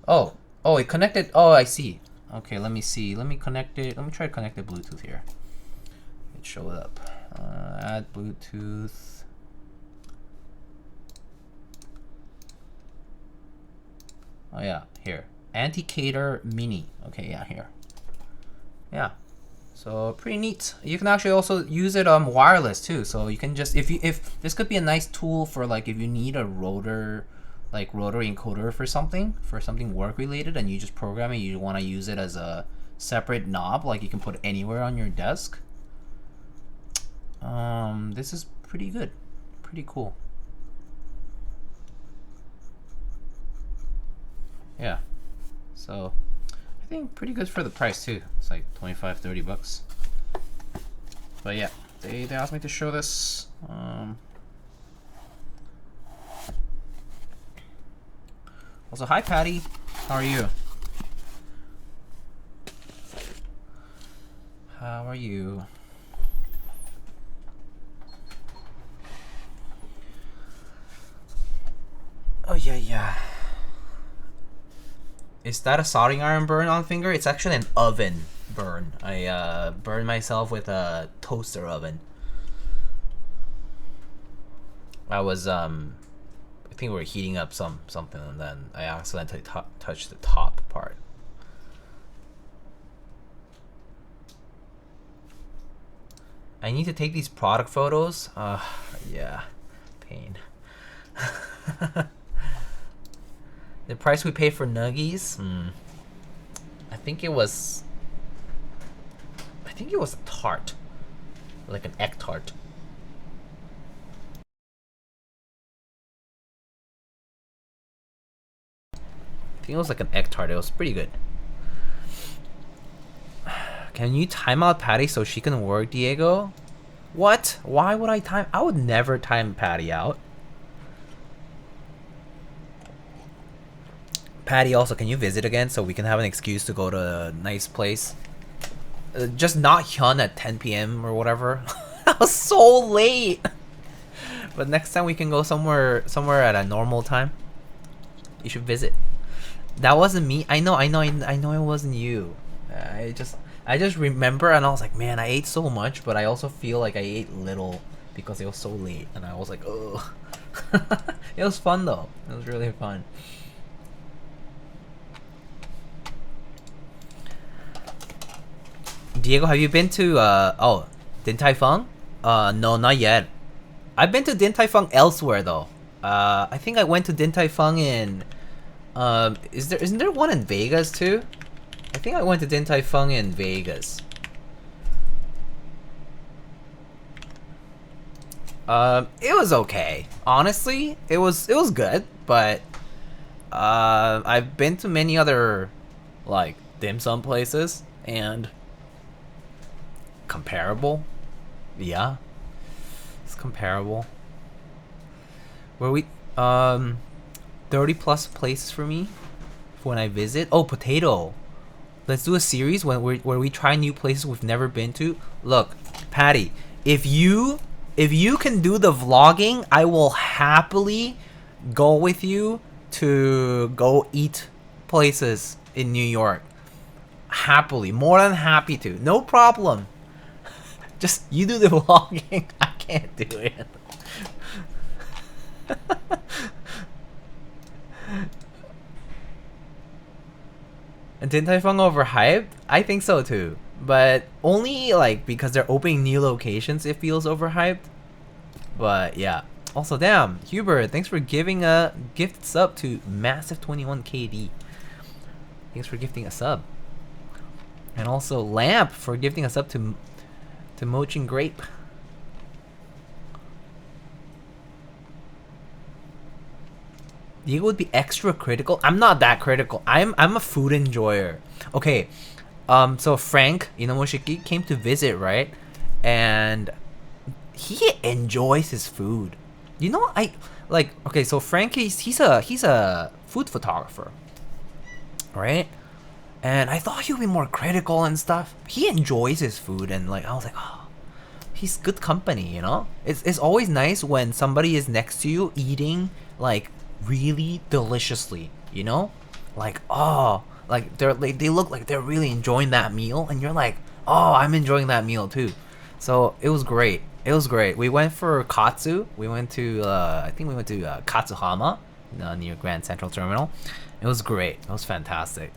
Oh, it connected. Oh, I see. Okay, let me see. Let me connect it. Let me try to connect the Bluetooth here. It showed up. Add Bluetooth. Oh yeah, here. Anticater Mini. Okay, yeah, here. Yeah. So pretty neat. You can actually also use it wireless too. So you can just if this could be a nice tool for like if you need a rotary encoder for something work related, and you just program it. You want to use it as a separate knob, like you can put anywhere on your desk. This is pretty good, pretty cool. Yeah, so I think pretty good for the price too. It's like 25-30 bucks. But yeah, they asked me to show this. Also, hi Patty, how are you? How are you? Oh yeah. Is that a soldering iron burn on finger? It's actually an oven burn. I burned myself with a toaster oven. I was I think we were heating up something, and then I accidentally touched the top part. I need to take these product photos. Yeah, pain. The price we paid for nuggies. I think it was a tart, like an egg tart. I think it was like an egg tart. It was pretty good. Can you time out Patty so she can work, Diego? What? Why would I time? I would never time Patty out. Patty, also, can you visit again so we can have an excuse to go to a nice place? Just not Hyun at 10 p.m. or whatever. That was so late. But next time we can go somewhere at a normal time. You should visit. That wasn't me. I know it wasn't you. I just remember, and I was like, man, I ate so much, but I also feel like I ate little because it was so late, and I was like, oh. It was fun though. It was really fun. Diego, have you been to Din Tai Fung? No, not yet. I've been to Din Tai Fung elsewhere though. I think I went to Din Tai Fung in isn't there one in Vegas too? I think I went to Din Tai Fung in Vegas. It was okay. Honestly, it was good, but I've been to many other like dim sum places and comparable. Yeah. It's comparable. Where we 30 plus places for me for when I visit. Oh, potato. Let's do a series where we try new places we've never been to. Look, Patty, if you can do the vlogging, I will happily go with you to go eat places in New York. Happily, more than happy to. No problem. Just you do the vlogging. I can't do it. And Din Tai Fung overhyped? I think so too. But only like because they're opening new locations it feels overhyped. But yeah. Also, damn, Hubert, thanks for giving a gift sub to Massive 21 KD. Thanks for gifting a sub. And also Lamp for gifting a sub to Mochin Grape. Diego would be extra critical. I'm not that critical. I'm a food enjoyer. Okay, so Frank Inamoshiki came to visit, right? And he enjoys his food. You know, okay. So Frank, he's a food photographer, right? And I thought he would be more critical and stuff. He enjoys his food, and like I was like, oh, he's good company, you know. It's always nice when somebody is next to you eating like really deliciously, you know, like oh, like they look like they're really enjoying that meal, and you're like, oh, I'm enjoying that meal too. So it was great. It was great. We went for katsu. We went to I think we went to Katsuhama near Grand Central Terminal. It was great. It was fantastic.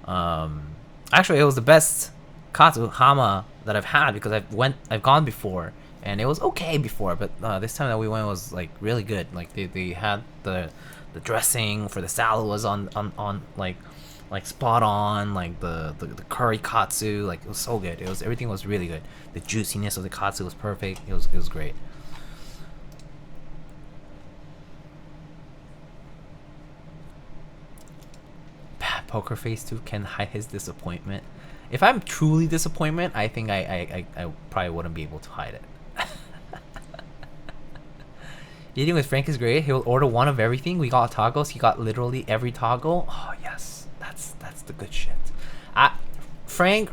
Actually, it was the best Katsuhama that I've had because I've gone before, and it was okay before, but this time that we went was like really good. Like they had the dressing for the salad was on like spot on. Like the curry katsu, like it was so good. Everything was really good. The juiciness of the katsu was perfect. It was great. Poker face too can hide his disappointment. If I'm truly disappointed, I think I probably wouldn't be able to hide it. Eating with Frank is great. He'll order one of everything. We got toggles. He got literally every toggle. Oh yes, that's the good shit. Frank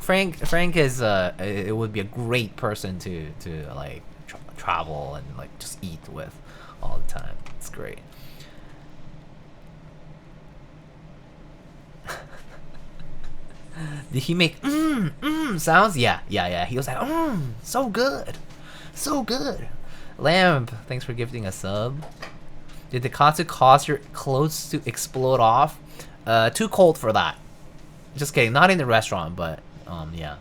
is it would be a great person to like travel and like just eat with all the time. It's great. Did he make sounds? Yeah. He was like, so good, so good. Lamb, thanks for gifting a sub. Did the katsu cause your clothes to explode off? Too cold for that. Just kidding. Not in the restaurant, but yeah.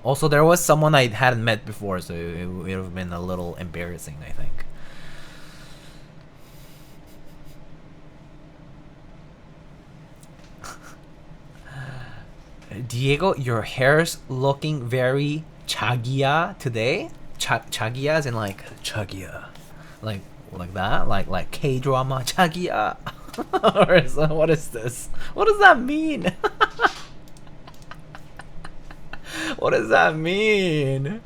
Also, there was someone I hadn't met before, so it would have been a little embarrassing, I think. Diego, your hair's looking very chagia today. Chagia is in like chagia, like that, like K-drama chagia. Or is that, what is this? What does that mean? What does that mean?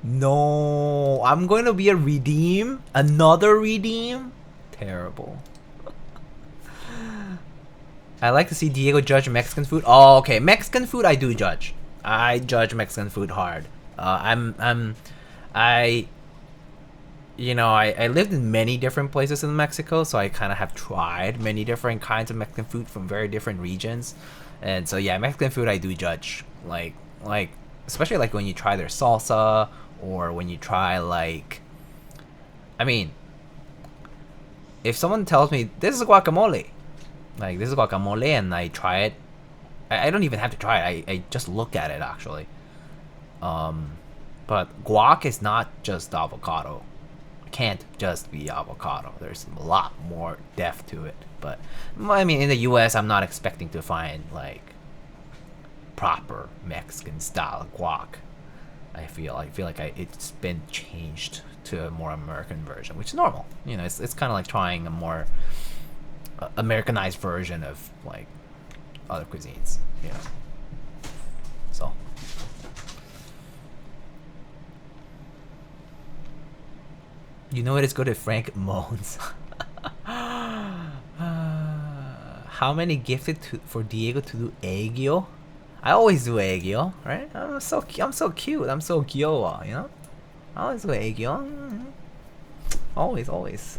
No, I'm going to be a redeem. Another redeem? Terrible. I like to see Diego judge Mexican food. Oh, okay. Mexican food I do judge. I judge Mexican food hard. I lived in many different places in Mexico, so I kind of have tried many different kinds of Mexican food from very different regions. And so yeah, Mexican food I do judge. Like especially like when you try their salsa, or when you try like, I mean, if someone tells me this is guacamole, like this is guacamole, and I try it, I don't even have to try it. I just look at it actually. But guac is not just avocado. It can't just be avocado. There's a lot more depth to it. But I mean, in the U.S., I'm not expecting to find like proper Mexican style guac. I feel like it's been changed to a more American version, which is normal. You know, it's kind of like trying a more Americanized version of like other cuisines. You know, so. You know it is good if Frank moans. How many gifted for Diego to do aegyo? I always do aegyo, right? I'm so cute. I'm so gyowa, you know? I always do aegyo. Always.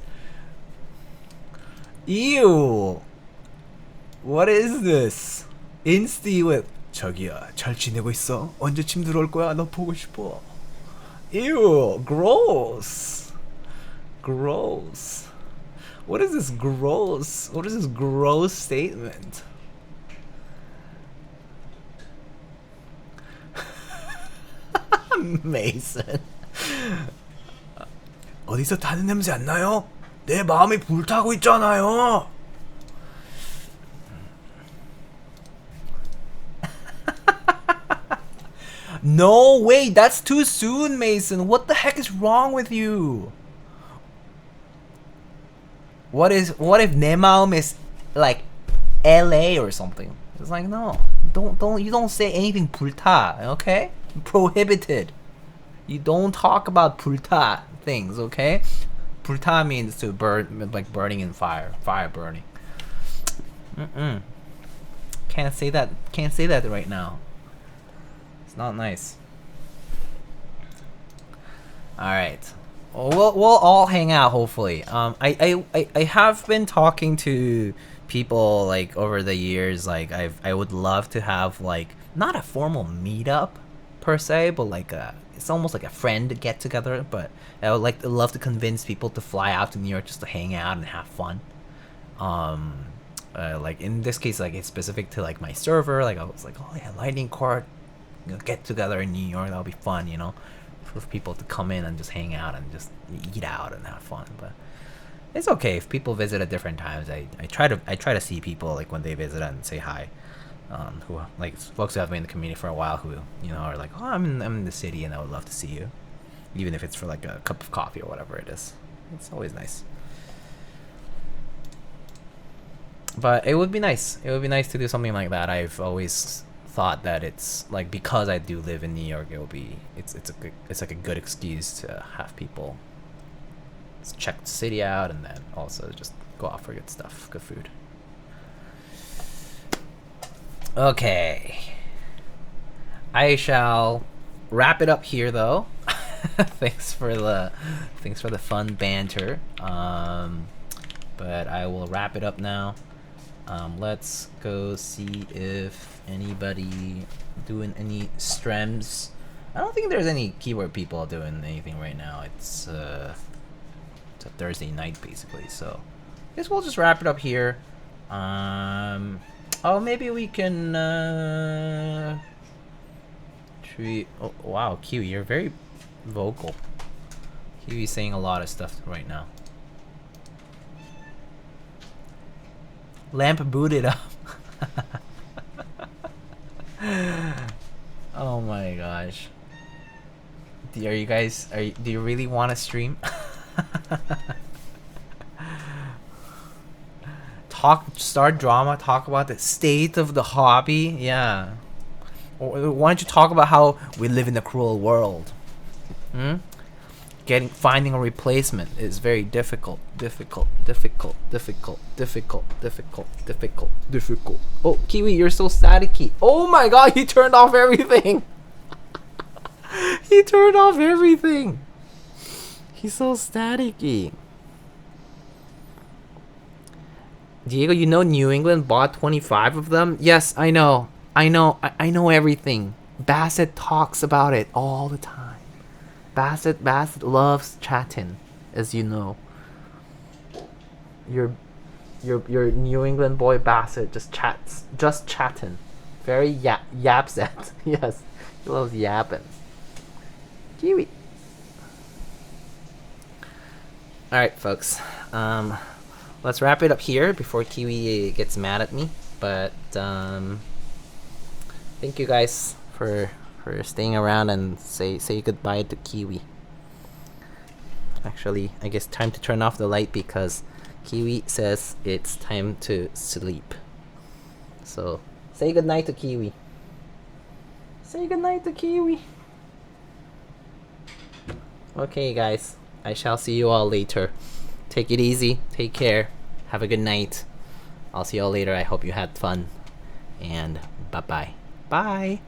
Ew! What is this? Insty with 자기야, 잘 지내고 있어? 언제 침 들어올 거야? 너 보고 싶어. Ew! Gross! What is this gross? What is this gross statement? Mason. 어디서 타는 냄새 안 나요? 내 마음이 불타고 있잖아요. No, wait, that's too soon, Mason. What the heck is wrong with you? What if 내 마음 is like LA or something? It's like, no, you don't say anything 불타, okay? Prohibited. You don't talk about 불타 things, okay? 불타 means to burn, like burning in fire burning. Can't say that right now. It's not nice. All right. We'll all hang out hopefully. I have been talking to people like over the years. Like I would love to have like not a formal meetup per se, but like it's almost like a friend get together. But I would love to convince people to fly out to New York just to hang out and have fun. Like in this case, like it's specific to like my server. Like I was like, oh yeah, Lightning Court, get together in New York. That'll be fun, you know. for people to come in and just hang out and just eat out and have fun. But it's okay if people visit at different times. I try to see people like when they visit and say hi. Who like folks who have been in the community for a while who are like, oh, I'm in the city and I would love to see you, even if it's for like a cup of coffee or whatever it is. It's always nice. But it would be nice. It would be nice to do something like that. I've always thought that it's like, because I do live in New York, it's like a good excuse to have people check the city out and then also just go out for good stuff, good food. Okay, I shall wrap it up here though. thanks for the fun banter. But I will wrap it up now. Let's go see if anybody doing any streams. I don't think there's any keyboard people doing anything right now. It's a Thursday night basically, so I guess we'll just wrap it up here. Oh, maybe we can oh wow, Kiwi, you're very vocal. Kiwi's saying a lot of stuff right now. Lamp booted up. Oh my gosh. Do you really want to stream? Start drama, talk about the state of the hobby. Yeah. Or why don't you talk about how we live in a cruel world? Finding a replacement is very difficult. Oh, Kiwi, you're so staticky. Oh my god, he turned off everything. He turned off everything. He's so staticky. Diego, you know New England bought 25 of them? Yes, I know. I know everything. Bassett talks about it all the time. Bassett loves chatting, as you know. Your New England boy Bassett just chatting. Very yapset. Yes, he loves yapping. Kiwi. Alright, folks. Let's wrap it up here before Kiwi gets mad at me. But thank you guys for staying around and say goodbye to Kiwi. Actually, I guess time to turn off the light because Kiwi says it's time to sleep. So say goodnight to Kiwi. Say goodnight to Kiwi. Okay, guys. I shall see you all later. Take it easy. Take care. Have a good night. I'll see you all later. I hope you had fun. And bye-bye. Bye.